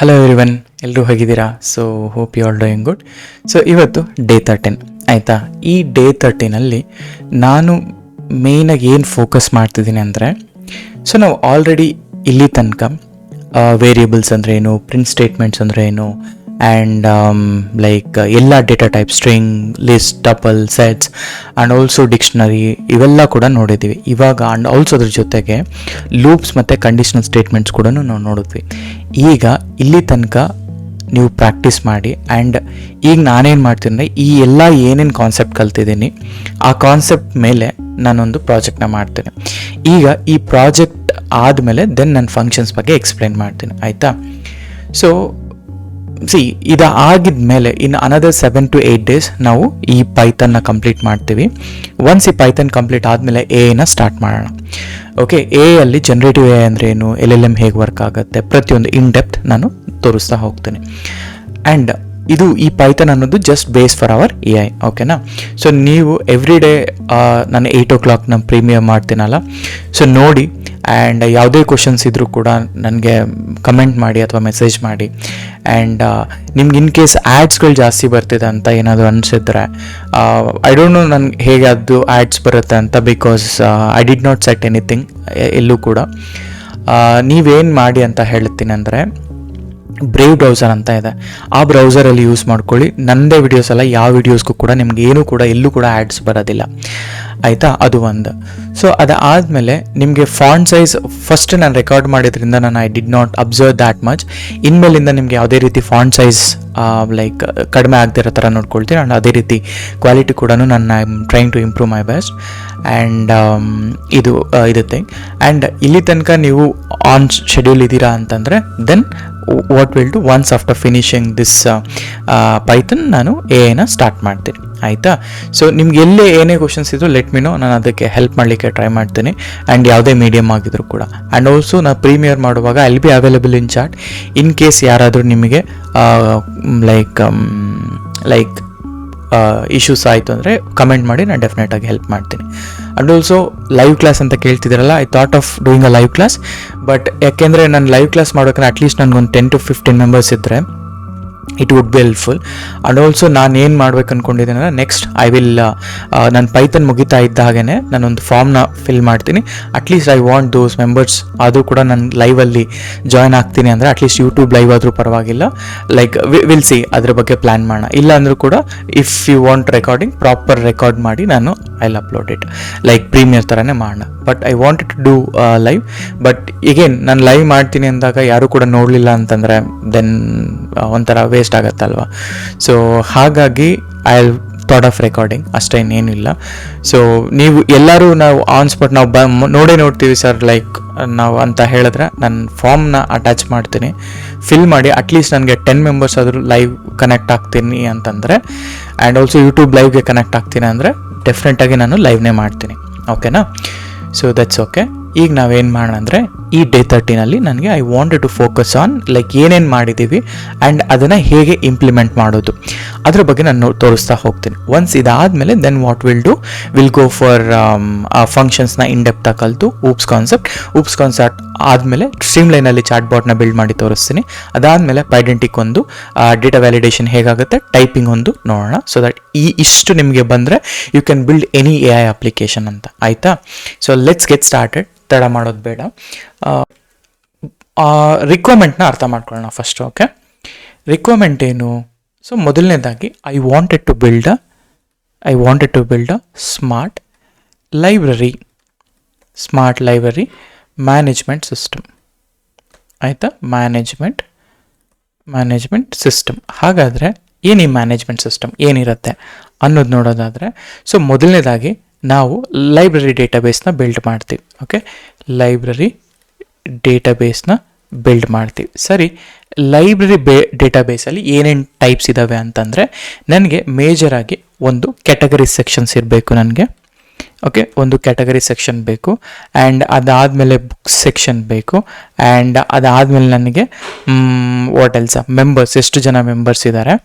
Hello everyone, ಎಲ್ಲರೂ ಹೇಗಿದ್ದೀರಾ? So hope you all doing good. So ಇವತ್ತು ಡೇ 13 ಆಯಿತಾ. ಈ ಡೇ 13 ನಾನು ಮೇಯ್ನಾಗಿ ಏನು ಫೋಕಸ್ ಮಾಡ್ತಿದ್ದೀನಿ ಅಂದರೆ, ಸೊ ನಾವು ಆಲ್ರೆಡಿ ಇಲ್ಲಿ ತನಕ ವೇರಿಯೇಬಲ್ಸ್ ಅಂದರೆ ಏನು, ಪ್ರಿಂಟ್ ಸ್ಟೇಟ್ಮೆಂಟ್ಸ್ ಅಂದರೆ ಏನು, ಆ್ಯಂಡ್ ಲೈಕ್ ಎಲ್ಲ data type, string, list, tuple, sets and also dictionary ಇವೆಲ್ಲ ಕೂಡ ನೋಡಿದ್ದೀವಿ ಇವಾಗ. ಆ್ಯಂಡ್ ಆಲ್ಸೋ ಅದ್ರ ಜೊತೆಗೆ ಲೂಪ್ಸ್ ಮತ್ತು ಕಂಡೀಷನಲ್ ಸ್ಟೇಟ್ಮೆಂಟ್ಸ್ ಕೂಡ ನಾವು ನೋಡಿದ್ವಿ. ಈಗ ಇಲ್ಲಿ ತನಕ ನೀವು ಪ್ರಾಕ್ಟೀಸ್ ಮಾಡಿ. ಆ್ಯಂಡ್ ಈಗ ನಾನೇನು ಮಾಡ್ತೀನಿ ಅಂದರೆ, ಈ ಎಲ್ಲ ಏನೇನು ಕಾನ್ಸೆಪ್ಟ್ ಕಲ್ತಿದ್ದೀನಿ ಆ ಕಾನ್ಸೆಪ್ಟ್ ಮೇಲೆ ನಾನೊಂದು ಪ್ರಾಜೆಕ್ಟ್ನ ಮಾಡ್ತೀನಿ. ಈಗ ಈ ಪ್ರಾಜೆಕ್ಟ್ ಆದಮೇಲೆ ದೆನ್ ನನ್ನ ಫಂಕ್ಷನ್ಸ್ ಬಗ್ಗೆ ಎಕ್ಸ್ಪ್ಲೈನ್ ಮಾಡ್ತೀನಿ, ಆಯಿತಾ. ಸೊ ಇದು ಆಗಿದ್ಮೇಲೆ ಇನ್ನು ಅನದರ್ 7 to 8 days ನಾವು ಈ ಪೈಥನ್ನ ಕಂಪ್ಲೀಟ್ ಮಾಡ್ತೀವಿ. ಒನ್ಸ್ ಈ ಪೈಥನ್ ಕಂಪ್ಲೀಟ್ ಆದಮೇಲೆ ಎನ ಸ್ಟಾರ್ಟ್ ಮಾಡೋಣ. ಓಕೆ, ಅಲ್ಲಿ ಜನರೇಟಿವ್ ಎ ಅಂದರೆ ಏನು, LLM ಹೇಗೆ ವರ್ಕ್ ಆಗುತ್ತೆ, ಪ್ರತಿಯೊಂದು ಇನ್ ಡೆಪ್ತ್ ನಾನು ತೋರಿಸ್ತಾ ಹೋಗ್ತೀನಿ. ಆ್ಯಂಡ್ ಇದು ಈ ಪೈಥನ್ ಅನ್ನೋದು just base for our AI, ಓಕೆನಾ. ಸೊ ನೀವು ಎವ್ರಿ ಡೇ ನಾನು 8 o'clock ನಾನು ಪ್ರೀಮಿಯರ್ ಮಾಡ್ತೀನಲ್ಲ, ಸೊ ನೋಡಿ. ಆ್ಯಂಡ್ ಯಾವುದೇ ಕ್ವಶನ್ಸ್ ಇದ್ದರೂ ಕೂಡ ನನಗೆ ಕಮೆಂಟ್ ಮಾಡಿ ಅಥವಾ ಮೆಸೇಜ್ ಮಾಡಿ. ಆ್ಯಂಡ್ ನಿಮ್ಗೆ ಇನ್ ಕೇಸ್ ಆ್ಯಡ್ಸ್ಗಳು ಜಾಸ್ತಿ ಬರ್ತಿದೆ ಅಂತ ಏನಾದರೂ ಅನಿಸಿದ್ರೆ, ಐ ಡೋಂಟ್ ನೋ ನನಗೆ ಹೇಗೆ ಅದು ಆ್ಯಡ್ಸ್ ಬರುತ್ತೆ ಅಂತ, because I did not set anything ಎಲ್ಲೂ ಕೂಡ. ನೀವೇನು ಮಾಡಿ ಅಂತ ಹೇಳ್ತೀನಿ ಅಂದರೆ, ಬ್ರೇವ್ ಬ್ರೌಸರ್ ಅಂತ ಇದೆ, ಆ ಬ್ರೌಸರಲ್ಲಿ ಯೂಸ್ ಮಾಡ್ಕೊಳ್ಳಿ. ನನ್ನದೇ ವಿಡಿಯೋಸ್ ಎಲ್ಲ ಯಾವ ವಿಡಿಯೋಸ್ಗೂ ಕೂಡ ನಿಮ್ಗೆ ಏನೂ ಕೂಡ ಎಲ್ಲೂ ಕೂಡ ಆ್ಯಡ್ಸ್ ಬರೋದಿಲ್ಲ, ಆಯಿತಾ. ಅದು ಒಂದು. ಸೊ ಅದಾದಮೇಲೆ ನಿಮಗೆ ಫಾಂಟ್ ಸೈಜ್ ಫಸ್ಟ್ ನಾನು ರೆಕಾರ್ಡ್ ಮಾಡಿದ್ರಿಂದ ನಾನು I did not observe that much. ಇನ್ಮೇಲಿಂದ ನಿಮಗೆ ಯಾವುದೇ ರೀತಿ ಫಾಂಟ್ ಸೈಜ್ ಲೈಕ್ ಕಡಿಮೆ ಆಗದಿರೋ ಥರ ನೋಡ್ಕೊಳ್ತೀನಿ. ಆ್ಯಂಡ್ ಅದೇ ರೀತಿ ಕ್ವಾಲಿಟಿ ಕೂಡ ನಾನು I am trying to improve my best. And ಇದು ಥಿಂಗ್. ಆ್ಯಂಡ್ ಇಲ್ಲಿ ತನಕ ನೀವು ಆನ್ ಶೆಡ್ಯೂಲ್ ಇದ್ದೀರಾ ಅಂತಂದರೆ, then what will do once after finishing this Python ನಾನು ಎನ ಸ್ಟಾರ್ಟ್ ಮಾಡ್ತೀನಿ, ಆಯಿತಾ. ಸೊ ನಿಮ್ಗೆ ಎಲ್ಲೇ ಏನೇ ಕ್ವಶನ್ಸ್ ಇದ್ದರೂ ಲೆಟ್ ಮಿ ನೋ, ನಾನು ಅದಕ್ಕೆ ಹೆಲ್ಪ್ ಮಾಡಲಿಕ್ಕೆ ಟ್ರೈ ಮಾಡ್ತೀನಿ. ಆ್ಯಂಡ್ ಯಾವುದೇ ಮೀಡಿಯಮ್ ಆಗಿದ್ರು ಕೂಡ. ಆ್ಯಂಡ್ ಆಲ್ಸೋ ನಾನು ಪ್ರೀಮಿಯರ್ ಮಾಡುವಾಗ I will be available in chat. In case ಯಾರಾದರೂ ನಿಮಗೆ ಲೈಕ್ ಇಶ್ಯೂಸ್ ಆಯಿತು ಅಂದರೆ ಕಮೆಂಟ್ ಮಾಡಿ, ನಾನು ಡೆಫಿನೆಟಾಗಿ ಹೆಲ್ಪ್ ಮಾಡ್ತೀನಿ. ಆ್ಯಂಡ್ ಆಲ್ಸೋ ಲೈವ್ ಕ್ಲಾಸ್ ಅಂತ ಕೇಳ್ತಿದ್ದೀರಲ್ಲ, I thought of doing a live class. But ಯಾಕೆಂದರೆ ನಾನು ಲೈವ್ ಕ್ಲಾಸ್ ಮಾಡೋಕೆ ಅಟ್ಲೀಸ್ಟ್ ನನಗೊಂದು 10 to 15 ಮೆಂಬರ್ಸ್ ಇದ್ದರೆ it would be helpful. And also ನಾನು ಏನು ಮಾಡ್ಬೇಕು ಅಂದ್ಕೊಂಡಿದ್ದೀನಿ ಅಂದರೆ, ನೆಕ್ಸ್ಟ್ ಐ ವಿಲ್ ನನ್ನ ಪೈಥನ್ ಮುಗಿತಾ ಇದ್ದ ಹಾಗೆ ನಾನೊಂದು ಫಾರ್ಮ್ನ ಫಿಲ್ ಮಾಡ್ತೀನಿ. At least I want those members ಆದರೂ ಕೂಡ ನಾನು ಲೈವಲ್ಲಿ ಜಾಯ್ನ್ ಆಗ್ತೀನಿ ಅಂದರೆ, ಅಟ್ಲೀಸ್ಟ್ ಯೂಟ್ಯೂಬ್ ಲೈವ್ ಆದರೂ ಪರವಾಗಿಲ್ಲ. ಲೈಕ್ ವಿಲ್ ಸಿ, ಅದ್ರ ಬಗ್ಗೆ ಪ್ಲ್ಯಾನ್ ಮಾಡೋಣ. ಇಲ್ಲ ಅಂದರೂ ಕೂಡ if you want recording, proper record ಮಾಡಿ ನಾನು I will upload it, like premiere ಥರನೇ ಮಾಡೋಣ. But I wanted to do live. But ಈಗೇನು ನಾನು ಲೈವ್ ಮಾಡ್ತೀನಿ ಅಂದಾಗ ಯಾರೂ ಕೂಡ ನೋಡಲಿಲ್ಲ ಅಂತಂದರೆ ದೆನ್ ಒಂಥರ ವೇಸ್ಟ್ ಆಗುತ್ತಲ್ವ. ಸೊ ಹಾಗಾಗಿ ಐ ಥಾಟ್ ಆಫ್ ರೆಕಾರ್ಡಿಂಗ್, ಅಷ್ಟೇ, ಇನ್ನೇನು ಇಲ್ಲ. ಸೊ ನೀವು ಎಲ್ಲರೂ ನಾವು ಆನ್ ಸ್ಪಾಟ್ ನಾವು ನೋಡ್ತೀವಿ ಸರ್ ಲೈಕ್ ನಾವು ಅಂತ ಹೇಳಿದ್ರೆ, ನಾನು ಫಾರ್ಮ್ನ ಅಟ್ಯಾಚ್ ಮಾಡ್ತೀನಿ, ಫಿಲ್ ಮಾಡಿ. ಅಟ್ಲೀಸ್ಟ್ ನನಗೆ 10 ಮೆಂಬರ್ಸ್ ಆದರೂ ಲೈವ್ ಕನೆಕ್ಟ್ ಆಗ್ತೀನಿ ಅಂತಂದರೆ, ಆ್ಯಂಡ್ ಆಲ್ಸೋ ಯೂಟ್ಯೂಬ್ ಲೈವ್ಗೆ ಕನೆಕ್ಟ್ ಆಗ್ತೀನಿ ಅಂದರೆ ಡೆಫಿನೆಟಾಗಿ ನಾನು ಲೈವ್ನೇ ಮಾಡ್ತೀನಿ, ಓಕೆನಾ. So that's okay. ಈಗ ನಾವೇನು ಮಾಡೋಣ ಅಂದರೆ, ಈ ಡೇ 13 ನನಗೆ I wanted to focus on like ಏನೇನು ಮಾಡಿದ್ದೀವಿ ಆ್ಯಂಡ್ ಅದನ್ನು ಹೇಗೆ ಇಂಪ್ಲಿಮೆಂಟ್ ಮಾಡೋದು ಅದ್ರ ಬಗ್ಗೆ ನಾನು ತೋರಿಸ್ತಾ ಹೋಗ್ತೀನಿ. ಒನ್ಸ್ ಇದಾದಮೇಲೆ then what will go for ಫಂಕ್ಷನ್ಸ್ನ ಇನ್ ಡೆಪ್ತಾಗಿ ಕಲಿತು ಊಪ್ಸ್ ಕಾನ್ಸೆಪ್ಟ್ ಆದಮೇಲೆ ಸ್ಟ್ರೀಮ್ ಲೈನಲ್ಲಿ ಚಾಟ್ ಬಾಟ್ನ ಬಿಲ್ಡ್ ಮಾಡಿ ತೋರಿಸ್ತೀನಿ. ಅದಾದಮೇಲೆ ಪೈಡೆಂಟಿಕ್ ಒಂದು, ಡೇಟಾ ವ್ಯಾಲಿಡೇಷನ್ ಹೇಗಾಗುತ್ತೆ, ಟೈಪಿಂಗ್ ಒಂದು ನೋಡೋಣ. ಸೊ ದಟ್ ಇಷ್ಟು ನಿಮಗೆ ಬಂದರೆ you can build any AI application ಅಂತ, ಆಯಿತಾ. So let's get started. ತಡ ಮಾಡೋದು ಬೇಡ. ರಿಕ್ವೈರ್ಮೆಂಟ್ನ ಅರ್ಥ ಮಾಡ್ಕೊಳ್ಳೋಣ ಫಸ್ಟು. ಓಕೆ, ರಿಕ್ವೈರ್ಮೆಂಟ್ ಏನು? ಸೊ ಮೊದಲನೇದಾಗಿ I wanted to build a smart library management system, ಆಯಿತಾ. Management system. ಹಾಗಾದರೆ ಏನು ಈ ಮ್ಯಾನೇಜ್ಮೆಂಟ್ ಸಿಸ್ಟಮ್ ಏನಿರುತ್ತೆ ಅನ್ನೋದು ನೋಡೋದಾದರೆ, ಸೊ ಮೊದಲನೇದಾಗಿ ನಾವು ಲೈಬ್ರರಿ ಡೇಟಾಬೇಸ್ನ ಬಿಲ್ಡ್ ಮಾಡ್ತೀವಿ. ಓಕೆ, ಲೈಬ್ರರಿ ಡೇಟಾಬೇಸ್ನ ಬಿಲ್ಡ್ ಮಾಡ್ತೀವಿ. ಸರಿ, ಲೈಬ್ರರಿ ಡೇಟಾಬೇಸಲ್ಲಿ ಏನೇನು ಟೈಪ್ಸ್ ಇದ್ದಾವೆ ಅಂತಂದರೆ, ನನಗೆ ಮೇಜರಾಗಿ ಒಂದು ಕ್ಯಾಟಗರಿ ಸೆಕ್ಷನ್ಸ್ ಇರಬೇಕು ನನಗೆ. ಓಕೆ, ಒಂದು ಕ್ಯಾಟಗರಿ ಸೆಕ್ಷನ್ ಬೇಕು. ಆ್ಯಂಡ್ ಅದಾದಮೇಲೆ ಬುಕ್ಸ್ ಸೆಕ್ಷನ್ ಬೇಕು. ಆ್ಯಂಡ್ ಅದಾದಮೇಲೆ ನನಗೆ ವಾಟ್ ಎಲ್ಸ ಮೆಂಬರ್ಸ್, ಎಷ್ಟು ಜನ ಮೆಂಬರ್ಸ್ ಇದ್ದಾರೆ,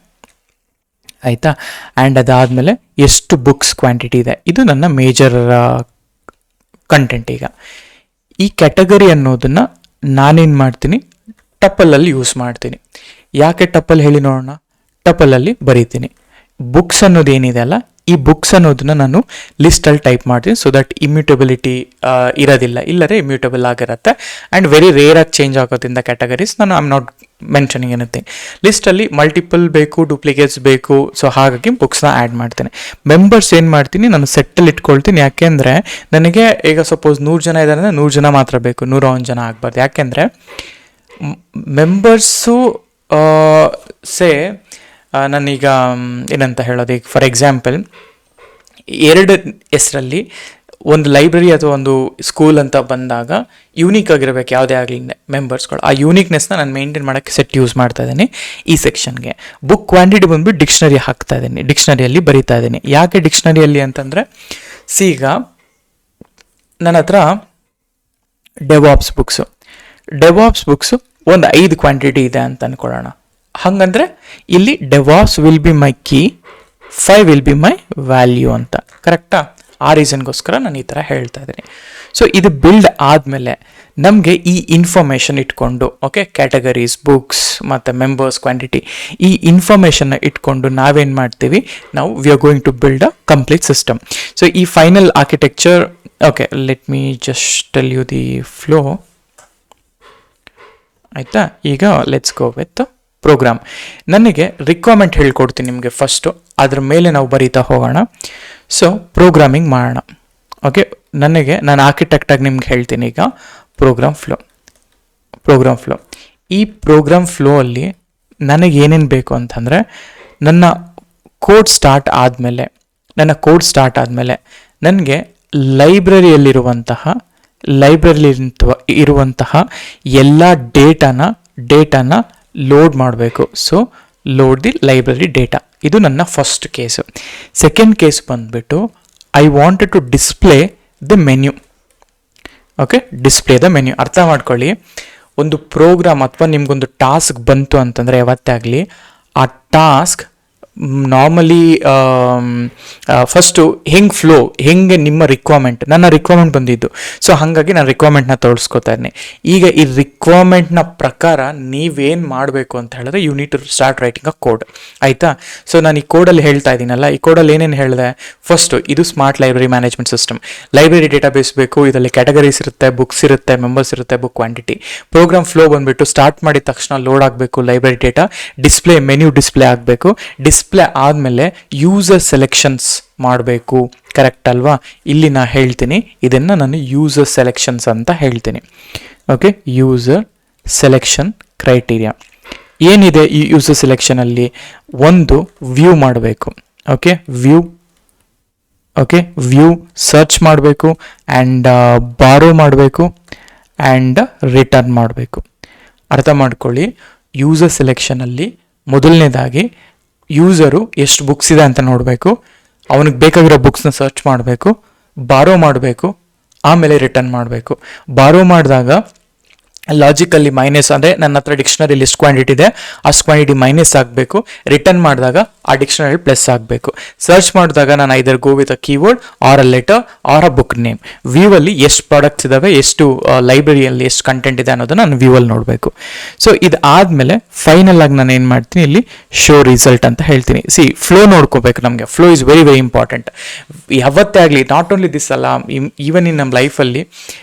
ಆಯಿತಾ. ಆ್ಯಂಡ್ ಅದಾದಮೇಲೆ ಎಷ್ಟು ಬುಕ್ಸ್ ಕ್ವಾಂಟಿಟಿ ಇದೆ, ಇದು ನನ್ನ ಮೇಜರ್ ಕಂಟೆಂಟ್. ಈಗ ಈ ಕ್ಯಾಟಗರಿ ಅನ್ನೋದನ್ನು ನಾನೇನು ಮಾಡ್ತೀನಿ, ಟಪಲಲ್ಲಿ ಯೂಸ್ ಮಾಡ್ತೀನಿ. ಯಾಕೆ ಟಪಲ್ ಹೇಳಿ ನೋಡೋಣ. ಟಪಲಲ್ಲಿ ಬರೀತೀನಿ. ಬುಕ್ಸ್ ಅನ್ನೋದು ಏನಿದೆ ಅಲ್ಲ, ಈ ಬುಕ್ಸ್ ಅನ್ನೋದನ್ನ ನಾನು ಲಿಸ್ಟಲ್ಲಿ ಟೈಪ್ ಮಾಡ್ತೀನಿ, ಸೊ ದಟ್ ಇಮ್ಯೂಟಬಿಲಿಟಿ ಇರೋದಿಲ್ಲ, ಇಲ್ಲರೆ ಇಮ್ಯೂಟಬಲ್ ಆಗಿರುತ್ತೆ. ಆ್ಯಂಡ್ ವೆರಿ ರೇರ್ ಆಗಿ ಚೇಂಜ್ ಆಗೋದ್ರಿಂದ ಕ್ಯಾಟಗರೀಸ್ ನಾನು ಐಮ್ ನಾಟ್ ಮೆನ್ಷನಿಂಗ್ ಎನಿಥಿಂಗ್. ಲಿಸ್ಟಲ್ಲಿ ಮಲ್ಟಿಪಲ್ ಬೇಕು, ಡೂಪ್ಲಿಕೇಟ್ಸ್ ಬೇಕು, ಸೊ ಹಾಗಾಗಿ ಬುಕ್ಸ್ನ ಆ್ಯಡ್ ಮಾಡ್ತೇನೆ. ಮೆಂಬರ್ಸ್ ಏನು ಮಾಡ್ತೀನಿ, ನಾನು ಸೆಟ್ಟಲ್ಲಿ ಇಟ್ಕೊಳ್ತೀನಿ. ಯಾಕೆಂದರೆ ನನಗೆ ಈಗ ಸಪೋಸ್ 100 ಜನ ಇದ್ದಾರೆ ಅಂದರೆ 100 ಜನ ಮಾತ್ರ ಬೇಕು, 101 ಜನ ಆಗಬಾರ್ದು. ಯಾಕೆಂದರೆ ಮೆಂಬರ್ಸು ಸೇ ನಾನೀಗ ಏನಂತ ಹೇಳೋದು, ಈಗ ಫಾರ್ ಎಕ್ಸಾಂಪಲ್ 2 ಹೆಸರಲ್ಲಿ ಒಂದು ಲೈಬ್ರರಿ ಅಥವಾ ಒಂದು ಸ್ಕೂಲ್ ಅಂತ ಬಂದಾಗ ಯೂನಿಕ್ ಆಗಿರಬೇಕು ಯಾವುದೇ ಆಗಲಿ ಮೆಂಬರ್ಸ್ಗಳು. ಆ ಯೂನಿಕ್ನೆಸ್ನ ನಾನು ಮೇಂಟೈನ್ ಮಾಡೋಕ್ಕೆ ಸೆಟ್ ಯೂಸ್ ಮಾಡ್ತಾ ಇದ್ದೀನಿ ಈ ಸೆಕ್ಷನ್ಗೆ. ಬುಕ್ ಕ್ವಾಂಟಿಟಿ ಬಂದುಬಿಟ್ಟು ಡಿಕ್ಷನರಿ ಹಾಕ್ತಾ ಇದ್ದೀನಿ, ಡಿಕ್ಷನರಿಯಲ್ಲಿ ಬರೀತಾ ಇದ್ದೀನಿ. ಯಾಕೆ ಡಿಕ್ಷನರಿಯಲ್ಲಿ ಅಂತಂದರೆ, ಈಗ ನನ್ನ ಹತ್ರ ಡೆವಾಪ್ಸ್ ಬುಕ್ಸು ಒಂದು 5 ಕ್ವಾಂಟಿಟಿ ಇದೆ ಅಂತ ಅಂದ್ಕೊಳ್ಳೋಣ. ಹಾಗಂದರೆ ಇಲ್ಲಿ DevOps will be my key, 5 will be my value ಅಂತ. ಕರೆಕ್ಟಾ? ಆ ರೀಸನ್ಗೋಸ್ಕರ ನಾನು ಈ ಥರ ಹೇಳ್ತಾ ಇದ್ದೀನಿ. ಸೊ ಇದು ಬಿಲ್ಡ್ ಆದಮೇಲೆ ನಮಗೆ ಈ ಇನ್ಫಾರ್ಮೇಷನ್ ಇಟ್ಕೊಂಡು, ಓಕೆ, ಕ್ಯಾಟಗರೀಸ್, ಬುಕ್ಸ್ ಮತ್ತು ಮೆಂಬರ್ಸ್, ಕ್ವಾಂಟಿಟಿ, ಈ ಇನ್ಫಾರ್ಮೇಷನ್ನ ಇಟ್ಕೊಂಡು ನಾವೇನು ಮಾಡ್ತೀವಿ, ನಾವು we are going to build a complete system. So ಈ final architecture, okay, let me just tell you the flow. ಆಯಿತಾ? ಈಗ ಲೆಟ್ಸ್ ಗೋ ವಿತ್ ಪ್ರೋಗ್ರಾಮ್. ನನಗೆ ರಿಕ್ವೈರ್ಮೆಂಟ್ ಹೇಳ್ಕೊಡ್ತೀನಿ ನಿಮಗೆ ಫಸ್ಟು, ಅದ್ರ ಮೇಲೆ ನಾವು ಬರೀತಾ ಹೋಗೋಣ. ಸೊ ಪ್ರೋಗ್ರಾಮಿಂಗ್ ಮಾಡೋಣ. ಓಕೆ, ನಾನು ಆರ್ಕಿಟೆಕ್ಟಾಗಿ ನಿಮ್ಗೆ ಹೇಳ್ತೀನಿ ಈಗ ಪ್ರೋಗ್ರಾಮ್ ಫ್ಲೋ. ಈ ಪ್ರೋಗ್ರಾಮ್ ಫ್ಲೋ ಅಲ್ಲಿ ನನಗೆ ಏನೇನು ಬೇಕು ಅಂತಂದರೆ, ನನ್ನ ಕೋಡ್ ಸ್ಟಾರ್ಟ್ ಆದಮೇಲೆ ನನಗೆ ಲೈಬ್ರರಿಯಲ್ಲಿರುವಂತಹ ಎಲ್ಲ ಡೇಟಾನ ಲೋಡ್ ಮಾಡಬೇಕು. So load the library data, ಇದು ನನ್ನ ಫಸ್ಟ್ ಕೇಸು. ಸೆಕೆಂಡ್ ಕೇಸ್ ಬಂದುಬಿಟ್ಟು I wanted to display the menu. Okay, display the menu. ಅರ್ಥ ಮಾಡ್ಕೊಳ್ಳಿ, ಒಂದು ಪ್ರೋಗ್ರಾಮ್ ಅಥವಾ ನಿಮ್ಗೊಂದು ಟಾಸ್ಕ್ ಬಂತು ಅಂತಂದರೆ ಯಾವತ್ತೇ ಆಗಲಿ, ಆ ಟಾಸ್ಕ್ ನಾರ್ಮಲಿ ಫಸ್ಟು ಹೆಂಗೆ ನಿಮ್ಮ ನನ್ನ ರಿಕ್ವೈರ್ಮೆಂಟ್ ಬಂದಿದ್ದು, ಸೊ ಹಾಗಾಗಿ ನಾನು ರಿಕ್ವೈರ್ಮೆಂಟ್ನ ತೋರಿಸ್ಕೊತಾ ಇದ್ದೀನಿ. ಈಗ ಈ ರಿಕ್ವೈರ್ಮೆಂಟ್ನ ಪ್ರಕಾರ ನೀವೇನು ಮಾಡಬೇಕು ಅಂತ ಹೇಳಿದ್ರೆ, you need to start writing a code. ಆಯಿತಾ? ಸೊ ನಾನು ಈ ಕೋಡಲ್ಲಿ ಹೇಳ್ತಾ ಇದ್ದೀನಲ್ಲ, ಈ ಕೋಡಲ್ಲಿ ಏನೇನು ಹೇಳಿದೆ, ಫಸ್ಟು ಇದು smart library management system. Library database ಬೇಕು, ಇದರಲ್ಲಿ ಕ್ಯಾಟಗರೀಸ್ ಇರುತ್ತೆ, ಬುಕ್ಸ್ ಇರುತ್ತೆ, ಮೆಂಬರ್ಸ್ ಇರುತ್ತೆ, ಬುಕ್ ಕ್ವಾಂಟಿಟಿ. ಪ್ರೋಗ್ರಾಮ್ ಫ್ಲೋ ಬಂದುಬಿಟ್ಟು ಸ್ಟಾರ್ಟ್ ಮಾಡಿದ ತಕ್ಷಣ ಲೋಡ್ ಆಗಬೇಕು ಲೈಬ್ರರಿ ಡೇಟಾ, ಮೆನ್ಯೂ ಡಿಸ್ಪ್ಲೇ ಆಗಬೇಕು. ಡಿಸ್ಪ್ಲೇ ಆದಮೇಲೆ ಯೂಸರ್ ಸೆಲೆಕ್ಷನ್ಸ್ ಮಾಡಬೇಕು. ಕರೆಕ್ಟ್ ಅಲ್ವಾ? ಇಲ್ಲಿ ನಾನು ಹೇಳ್ತೀನಿ, ಇದನ್ನು ನಾನು ಯೂಸರ್ ಸೆಲೆಕ್ಷನ್ಸ್ ಅಂತ ಹೇಳ್ತೀನಿ. ಓಕೆ, ಯೂಸರ್ ಸೆಲೆಕ್ಷನ್ ಕ್ರೈಟೀರಿಯಾ ಏನಿದೆ ಈ ಯೂಸರ್ ಸೆಲೆಕ್ಷನಲ್ಲಿ, ಒಂದು ವ್ಯೂ ಮಾಡಬೇಕು. ಓಕೆ, ವ್ಯೂ ಸರ್ಚ್ ಮಾಡಬೇಕು, ಆ್ಯಂಡ್ ಬಾರೋ ಮಾಡಬೇಕು, ಆ್ಯಂಡ್ ರಿಟರ್ನ್ ಮಾಡಬೇಕು. ಅರ್ಥ ಮಾಡ್ಕೊಳ್ಳಿ, ಯೂಸರ್ ಸೆಲೆಕ್ಷನಲ್ಲಿ ಮೊದಲನೇದಾಗಿ ಯೂಸರು ಎಷ್ಟು ಬುಕ್ಸ್ ಇದೆ ಅಂತ ನೋಡಬೇಕು, ಅವನಿಗೆ ಬೇಕಾಗಿರೋ ಬುಕ್ಸ್ನ ಸರ್ಚ್ ಮಾಡಬೇಕು, ಬಾರೋ ಮಾಡಬೇಕು, ಆಮೇಲೆ ರಿಟರ್ನ್ ಮಾಡಬೇಕು. ಬಾರೋ ಮಾಡಿದಾಗ ಲಾಜಿಕಲ್ಲಿ ಮೈನಸ್, ಅಂದರೆ ನನ್ನ ಹತ್ರ ಡಿಕ್ಷನರಿಲಿ ಎಷ್ಟು ಕ್ವಾಂಟಿಟಿ ಇದೆ ಅಷ್ಟು ಕ್ವಾಂಟಿಟಿ ಮೈನಸ್ ಆಗಬೇಕು. ರಿಟರ್ನ್ ಮಾಡಿದಾಗ ಆ ಡಿಕ್ಷನರಿ ಪ್ಲಸ್ ಆಗಬೇಕು. ಸರ್ಚ್ ಮಾಡಿದಾಗ ನಾನು either go with a keyword or a letter or a book name. ವ್ಯೂವಲ್ಲಿ ಎಷ್ಟು ಪ್ರಾಡಕ್ಟ್ಸ್ ಇದ್ದಾವೆ, ಎಷ್ಟು ಲೈಬ್ರರಿಯಲ್ಲಿ ಎಷ್ಟು ಕಂಟೆಂಟ್ ಇದೆ ಅನ್ನೋದನ್ನು ನಾನು ವ್ಯೂವಲ್ಲಿ ನೋಡಬೇಕು. ಸೊ ಇದಾದಮೇಲೆ ಫೈನಲ್ ಆಗಿ ನಾನು ಏನು ಮಾಡ್ತೀನಿ, ಇಲ್ಲಿ ಶೋ ರಿಸಲ್ಟ್ ಅಂತ ಹೇಳ್ತೀನಿ. ಫ್ಲೋ ನೋಡ್ಕೋಬೇಕು ನಮಗೆ. Flow is very very important. ಯಾವತ್ತೇ ಆಗಲಿ, ನಾಟ್ ಓನ್ಲಿ ದಿಸ್ ಅಲ್ಲ, ಈವನ್ ಇನ್ ನಮ್ಮ ಲೈಫಲ್ಲಿ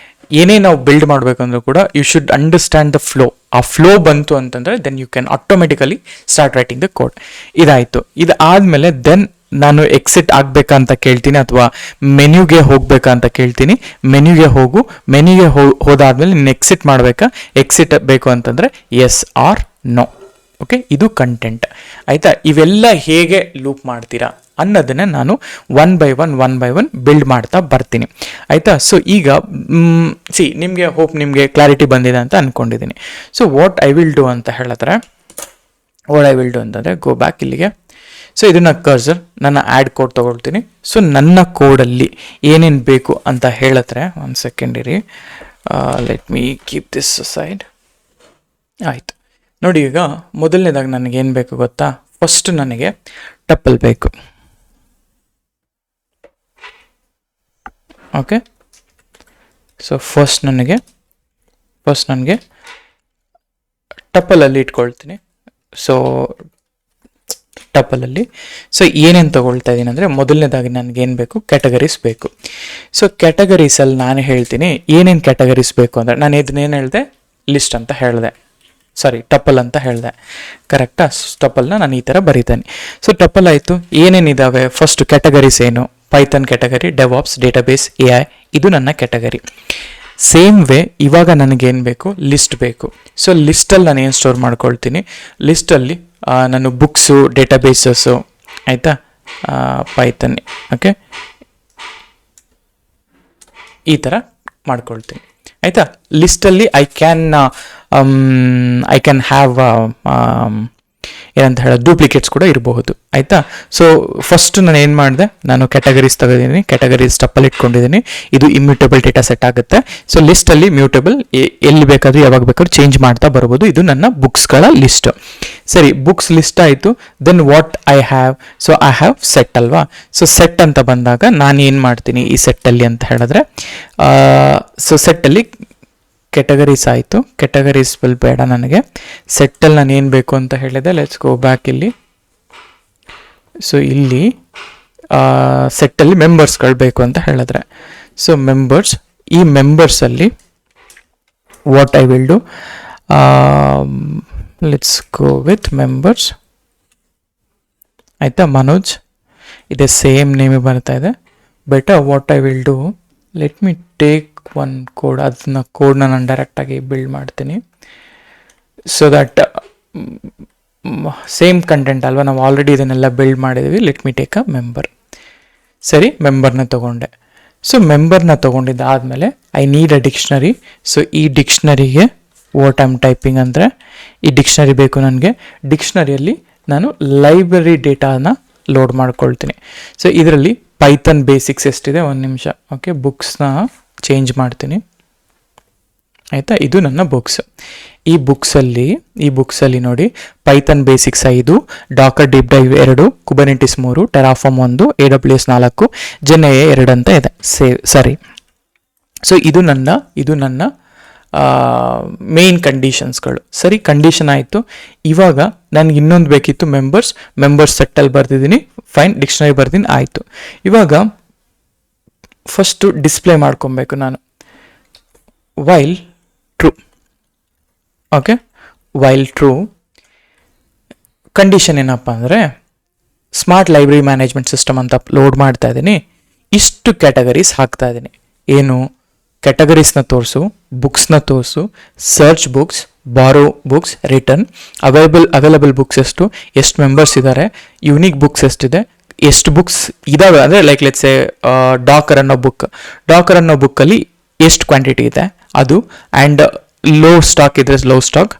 ಏನೇ ನಾವು ಬಿಲ್ಡ್ ಮಾಡಬೇಕಂದ್ರೂ ಕೂಡ you should understand the flow. ಆ ಫ್ಲೋ ಬಂತು ಅಂತಂದರೆ then you can automatically start writing the code. ಇದಾಯಿತು. ಇದಾದಮೇಲೆ ದೆನ್ ನಾನು ಎಕ್ಸಿಟ್ ಆಗಬೇಕಂತ ಕೇಳ್ತೀನಿ, ಅಥವಾ ಮೆನ್ಯೂಗೆ ಹೋಗ್ಬೇಕಂತ ಕೇಳ್ತೀನಿ. ಮೆನ್ಯೂಗೆ ಹೋದಾದ್ಮೇಲೆ ನೀನು ಎಕ್ಸಿಟ್ ಮಾಡಬೇಕಾ, ಎಕ್ಸಿಟ್ ಬೇಕು ಅಂತಂದರೆ ಎಸ್ ಆರ್ ನೋ. ಓಕೆ, ಇದು ಕಂಟೆಂಟ್. ಆಯಿತಾ? ಇವೆಲ್ಲ ಹೇಗೆ ಲೂಪ್ ಮಾಡ್ತೀರಾ ಅನ್ನೋದನ್ನೇ ನಾನು ಒನ್ ಬೈ ಒನ್ ಬಿಲ್ಡ್ ಮಾಡ್ತಾ ಬರ್ತೀನಿ. ಆಯಿತಾ? ಸೊ ಈಗ ನಿಮಗೆ ಕ್ಲಾರಿಟಿ ಬಂದಿದೆ ಅಂತ ಅಂದ್ಕೊಂಡಿದ್ದೀನಿ. So what I will do ಅಂತಂದರೆ ಗೋ ಬ್ಯಾಕ್ ಇಲ್ಲಿಗೆ. ಸೊ ಇದನ್ನು ಕರ್ಸರ್ ನನ್ನ ಆ್ಯಡ್ ಕೋಡ್ ತೊಗೊಳ್ತೀನಿ. ಸೊ ನನ್ನ ಕೋಡಲ್ಲಿ ಏನೇನು ಬೇಕು ಅಂತ ಹೇಳಿದ್ರೆ, ಒಂದು ಸೆಕೆಂಡ್ ಇರಿ, let me keep this side. ಆಯಿತು ನೋಡಿ, ಈಗ ಮೊದಲನೇದಾಗಿ ನನಗೇನು ಬೇಕು ಗೊತ್ತಾ, ಫಸ್ಟ್ ನನಗೆ ಟಪಲ್ ಬೇಕು. ಓಕೆ, ಸೊ ಫಸ್ಟ್ ನನಗೆ ಟಪಲಲ್ಲಿ ಇಟ್ಕೊಳ್ತೀನಿ. ಸೊ ಟಪಲಲ್ಲಿ ಸೊ ಏನೇನು ತೊಗೊಳ್ತಾ ಇದ್ದೀನಿ ಅಂದರೆ, ಮೊದಲನೇದಾಗಿ ನನಗೇನು ಬೇಕು, ಕ್ಯಾಟಗರೀಸ್ ಬೇಕು. ಸೊ ಕ್ಯಾಟಗರೀಸಲ್ಲಿ ನಾನು ಹೇಳ್ತೀನಿ ಏನೇನು ಕ್ಯಾಟಗರೀಸ್ ಬೇಕು ಅಂದರೆ, ನಾನು ಇದನ್ನೇನು ಹೇಳಿದೆ, ಲಿಸ್ಟ್ ಅಂತ ಹೇಳಿದೆ, ಸಾರಿ ಟಪಲ್ ಅಂತ ಹೇಳಿದೆ, ಕರೆಕ್ಟಾ? ಟಪಲ್ನ ನಾನು ಈ ಥರ ಬರೀತೇನೆ. ಸೊ ಟಪಲ್ ಆಯಿತು. ಏನೇನಿದ್ದಾವೆ, ಫಸ್ಟ್ ಕ್ಯಾಟಗರೀಸ್ ಏನು, Python category, DevOps, database, AI, ಇದು ನನ್ನ ಕ್ಯಾಟಗರಿ. ಸೇಮ್ ವೇ ಇವಾಗ ನನಗೇನು ಬೇಕು, ಲಿಸ್ಟ್ ಬೇಕು. ಸೊ ಲಿಸ್ಟಲ್ಲಿ ನಾನು ಏನು ಸ್ಟೋರ್ ಮಾಡ್ಕೊಳ್ತೀನಿ, ಲಿಸ್ಟಲ್ಲಿ ನಾನು ಬುಕ್ಸು, ಡೇಟಾಬೇಸಸ್ಸು, ಆಯಿತಾ, ಪೈಥಾನ್, ಓಕೆ, ಈ ಥರ ಮಾಡ್ಕೊಳ್ತೀನಿ, ಆಯಿತಾ. ಲಿಸ್ಟಲ್ಲಿ ಐ ಕ್ಯಾನ್ ಹ್ಯಾವ್ ಏನಂತ ಹೇಳೋದು, ಡೂಪ್ಲಿಕೇಟ್ಸ್ ಕೂಡ ಇರಬಹುದು, ಆಯಿತಾ. ಸೊ ಫಸ್ಟ್ ನಾನು ಏನು ಮಾಡಿದೆ, ನಾನು ಕ್ಯಾಟಗರೀಸ್ ತೆಗೆದಿದ್ದೀನಿ, ಕ್ಯಾಟಗರೀಸ್ ಟಪ್ಪಲ್ಲಿ ಇಟ್ಕೊಂಡಿದ್ದೀನಿ. ಇದು ಇಮ್ಯೂಟೇಬಲ್ ಡೇಟಾ ಸೆಟ್ ಆಗುತ್ತೆ. ಸೊ ಲಿಸ್ಟಲ್ಲಿ ಮ್ಯೂಟೇಬಲ್, ಎಲ್ಲಿ ಬೇಕಾದರೂ ಯಾವಾಗ ಬೇಕಾದ್ರೂ ಚೇಂಜ್ ಮಾಡ್ತಾ ಬರ್ಬೋದು. ಇದು ನನ್ನ ಬುಕ್ಸ್ಗಳ ಲಿಸ್ಟ್. ಸರಿ, ಬುಕ್ಸ್ ಲಿಸ್ಟ್ ಆಯಿತು. Then what I have, so I have set ಅಲ್ವಾ. ಸೊ ಸೆಟ್ ಅಂತ ಬಂದಾಗ ನಾನು ಏನು ಮಾಡ್ತೀನಿ ಈ ಸೆಟ್ಟಲ್ಲಿ ಅಂತ ಹೇಳಿದ್ರೆ, ಸೊ ಸೆಟ್ಟಲ್ಲಿ ಕೆಟಗರೀಸ್ ಆಯಿತು. ಕೆಟಗರೀಸ್ ಬೇಡ ನನಗೆ, ಸೆಟ್ಟಲ್ಲಿ ನಾನು ಏನು ಬೇಕು ಅಂತ ಹೇಳಿದೆ, ಲೆಟ್ಸ್ ಗೋ ಬ್ಯಾಕ್ ಇಲ್ಲಿ. ಸೊ ಇಲ್ಲಿ ಸೆಟ್ಟಲ್ಲಿ ಮೆಂಬರ್ಸ್ಗಳು ಬೇಕು ಅಂತ ಹೇಳಿದ್ರೆ, ಸೊ ಮೆಂಬರ್ಸ್, ಈ ಮೆಂಬರ್ಸಲ್ಲಿ what I will do, let's go with members, ಆಯಿತಾ. ಮನೋಜ್ ಇದೆ, ಸೇಮ್ ನೇಮೇ ಬರ್ತಾ ಇದೆ. Better what I will do, let me take one code, ಅದನ್ನ ಕೋಡ್ನ ನಾನು ಡೈರೆಕ್ಟಾಗಿ ಬಿಲ್ಡ್ ಮಾಡ್ತೀನಿ. ಸೊ ದಟ್ ಸೇಮ್ ಕಂಟೆಂಟ್ ಅಲ್ವಾ, ನಾವು ಆಲ್ರೆಡಿ ಇದನ್ನೆಲ್ಲ ಬಿಲ್ಡ್ ಮಾಡಿದ್ದೀವಿ. Let me take a member. ಸರಿ, ಮೆಂಬರ್ನ ತೊಗೊಂಡೆ. ಸೊ ಮೆಂಬರ್ನ ತೊಗೊಂಡಿದ್ದಾದಮೇಲೆ I need a dictionary. So ಈ ಡಿಕ್ಷನರಿಗೆ ವಾಟ್ ಐಮ್ ಟೈಪಿಂಗ್ ಅಂದರೆ, ಈ ಡಿಕ್ಷನರಿ ಬೇಕು ನನಗೆ. ಡಿಕ್ಷನರಿಯಲ್ಲಿ ನಾನು ಲೈಬ್ರರಿ ಡೇಟಾನ ಲೋಡ್ ಮಾಡ್ಕೊಳ್ತೀನಿ. ಸೊ ಇದರಲ್ಲಿ ಪೈಥಾನ್ ಬೇಸಿಕ್ಸ್ ಎಷ್ಟಿದೆ, ಒಂದು ನಿಮಿಷ, ಓಕೆ, ಬುಕ್ಸ್ನ ಚೇಂಜ್ ಮಾಡ್ತೀನಿ, ಆಯಿತಾ. ಇದು ನನ್ನ ಬುಕ್ಸ್. ಈ ಬುಕ್ಸಲ್ಲಿ ನೋಡಿ, Python basics 5, Dakar deep dive 2, ಕುಬರ್ನೆಟಿಸ್ 3, ಟೆರಾಫಾರ್ಮ್ 1, AWS 4, GenAI 2 ಅಂತ ಇದೆ. ಸರಿ, ಸೊ ಇದು ನನ್ನ ಮೇನ್ ಕಂಡೀಷನ್ಸ್ಗಳು. ಸರಿ, ಕಂಡೀಷನ್ ಆಯಿತು. ಇವಾಗ ನನಗೆ ಇನ್ನೊಂದು ಬೇಕಿತ್ತು, ಮೆಂಬರ್ಸ್ ಸೆಟ್ಟಲ್ಲಿ ಬರ್ತಿದ್ದೀನಿ, ಫೈನ್, ಡಿಕ್ಷನರಿ ಬರ್ತೀನಿ, ಆಯಿತು. ಇವಾಗ ಫಸ್ಟು ಡಿಸ್ಪ್ಲೇ ಮಾಡ್ಕೊಬೇಕು ನಾನು, while true, okay, while true. Condition ಏನಪ್ಪ ಅಂದರೆ, ಸ್ಮಾರ್ಟ್ ಲೈಬ್ರರಿ ಮ್ಯಾನೇಜ್ಮೆಂಟ್ ಸಿಸ್ಟಮ್ ಅಂತ ಲೋಡ್ ಮಾಡ್ತಾ ಇದ್ದೀನಿ, ಇಷ್ಟು ಕ್ಯಾಟಗರೀಸ್ ಹಾಕ್ತಾ ಇದ್ದೀನಿ. ಏನು ಕ್ಯಾಟಗರೀಸ್ನ ತೋರಿಸು, ಬುಕ್ಸ್ನ ತೋರಿಸು, ಸರ್ಚ್ ಬುಕ್ಸ್, ಬಾರೋ ಬುಕ್ಸ್, ರಿಟರ್ನ್, ಅವೈಲಬಲ್ ಬುಕ್ಸ್ ಎಷ್ಟು ಮೆಂಬರ್ಸ್ ಇದ್ದಾರೆ, ಯುನಿಕ್ ಬುಕ್ಸ್ ಎಷ್ಟಿದೆ, ಎಷ್ಟು ಬುಕ್ಸ್ ಇದಾವೆ ಅಂದರೆ, ಲೈಕ್ ಲೆಟ್ಸ್ ಎ ಡಾಕರ್ ಅನ್ನೋ ಬುಕ್ಕಲ್ಲಿ ಎಷ್ಟು ಕ್ವಾಂಟಿಟಿ ಇದೆ ಅದು, ಆ್ಯಂಡ್ ಲೋ ಸ್ಟಾಕ್ ಇದ್ರೆ ಲೋ ಸ್ಟಾಕ್,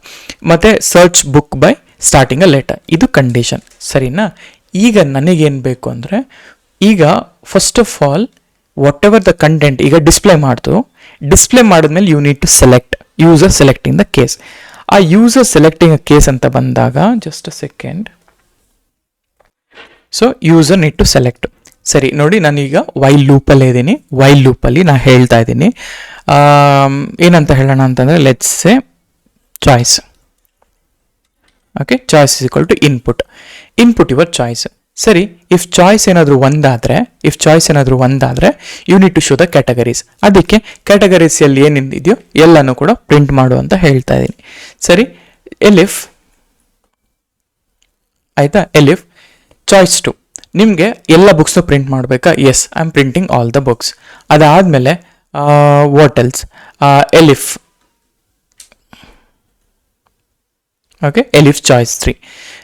ಮತ್ತು search book by starting a letter. ಇದು ಕಂಡೀಷನ್, ಸರಿನಾ. ಈಗ ನನಗೇನು ಬೇಕು ಅಂದರೆ, ಈಗ first of all whatever the content ಈಗ ಡಿಸ್ಪ್ಲೇ ಮಾಡಿದ್ಮೇಲೆ you need to select user selecting the case. ಆ ಯೂಸರ್ ಸೆಲೆಕ್ಟಿಂಗ್ ಅ ಕೇಸ್ ಅಂತ ಬಂದಾಗ, just a second, so user need to select. ಸರಿ, ನೋಡಿ, ನಾನೀಗ ವೈಲ್ ಲೂಪಲ್ಲೇ ಇದ್ದೀನಿ. ವೈಲ್ ಲೂಪಲ್ಲಿ ನಾನು ಹೇಳ್ತಾ ಇದ್ದೀನಿ, ಏನಂತ ಹೇಳೋಣ ಅಂತಂದರೆ, let's say choice, okay, choice is equal to input your choice. ಸರಿ, ಇಫ್ ಚಾಯ್ಸ್ ಏನಾದರೂ ಒಂದಾದರೆ you need to show the categories. ಅದಕ್ಕೆ ಕ್ಯಾಟಗರೀಸಲ್ಲಿ ಏನಿದೆಯೋ ಎಲ್ಲನೂ ಕೂಡ ಪ್ರಿಂಟ್ ಮಾಡು ಅಂತ ಹೇಳ್ತಾ ಇದ್ದೀನಿ. ಸರಿ, ಎಲಿಫ್, ಆಯಿತಾ, ಎಲಿಫ್ ಚಾಯ್ಸ್ 2, ನಿಮಗೆ ಎಲ್ಲ ಬುಕ್ಸ್ನು ಪ್ರಿಂಟ್ ಮಾಡಬೇಕಾ? Yes, I am printing all the books. ಅದಾದಮೇಲೆ what else, elif, okay, elif choice 3,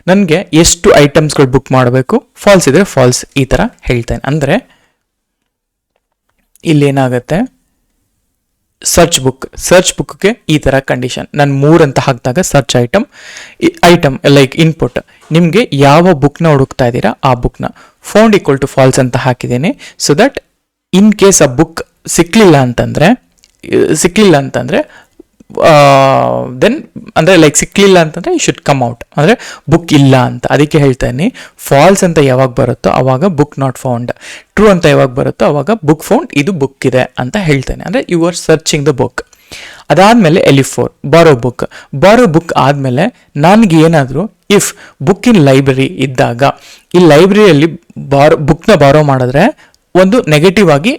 ನನಗೆ ಎಷ್ಟು ಐಟಮ್ಸ್ಗಳು ಬುಕ್ ಮಾಡಬೇಕು, ಫಾಲ್ಸ್ ಇದ್ರೆ ಫಾಲ್ಸ್, ಈ ಥರ ಹೇಳ್ತೇನೆ. ಅಂದರೆ ಇಲ್ಲೇನಾಗುತ್ತೆ, ಸರ್ಚ್ ಬುಕ್ಗೆ ಈ ಥರ ಕಂಡೀಷನ್, ನಾನು 3 ಅಂತ ಹಾಕಿದಾಗ ಸರ್ಚ್ ಐಟಮ್ ಲೈಕ್ ಇನ್ಪುಟ್, ನಿಮಗೆ ಯಾವ ಬುಕ್ನ ಹುಡುಕ್ತಾ ಇದ್ದೀರಾ ಆ ಬುಕ್ನ ಫೌಂಡ್ ಈಕ್ವಲ್ ಟು ಫಾಲ್ಸ್ ಅಂತ ಹಾಕಿದ್ದೀನಿ. ಸೊ ದಟ್ ಇನ್ ಕೇಸ್ ಆ ಬುಕ್ ಸಿಕ್ಕಲಿಲ್ಲ ಅಂತಂದರೆ ದೆನ್ ಅಂದರೆ ಲೈಕ್ ಸಿಕ್ಕಲಿಲ್ಲ ಅಂತಂದರೆ ಯು ಶುಡ್ ಕಮ್ ಔಟ್, ಅಂದರೆ ಬುಕ್ ಇಲ್ಲ ಅಂತ. ಅದಕ್ಕೆ ಹೇಳ್ತಾನೆ, ಫಾಲ್ಸ್ ಅಂತ ಯಾವಾಗ ಬರುತ್ತೋ ಆವಾಗ ಬುಕ್ ನಾಟ್ ಫೌಂಡ್, ಟ್ರೂ ಅಂತ ಯಾವಾಗ ಬರುತ್ತೋ ಆವಾಗ ಬುಕ್ ಫೌಂಡ್, ಇದು ಬುಕ್ ಇದೆ ಅಂತ ಹೇಳ್ತೇನೆ. ಅಂದರೆ you are searching the book. ಅದಾದಮೇಲೆ ಎಲಿಫ್ 4 ಬಾರೋ ಬುಕ್ ಆದಮೇಲೆ ನನಗೆ ಏನಾದರೂ ಇಫ್ ಬುಕ್ ಇನ್ ಲೈಬ್ರರಿ ಇದ್ದಾಗ ಈ ಲೈಬ್ರರಿಯಲ್ಲಿ ಬುಕ್ನ ಬಾರೋ ಮಾಡಿದ್ರೆ ಒಂದು ನೆಗೆಟಿವ್ ಆಗಿ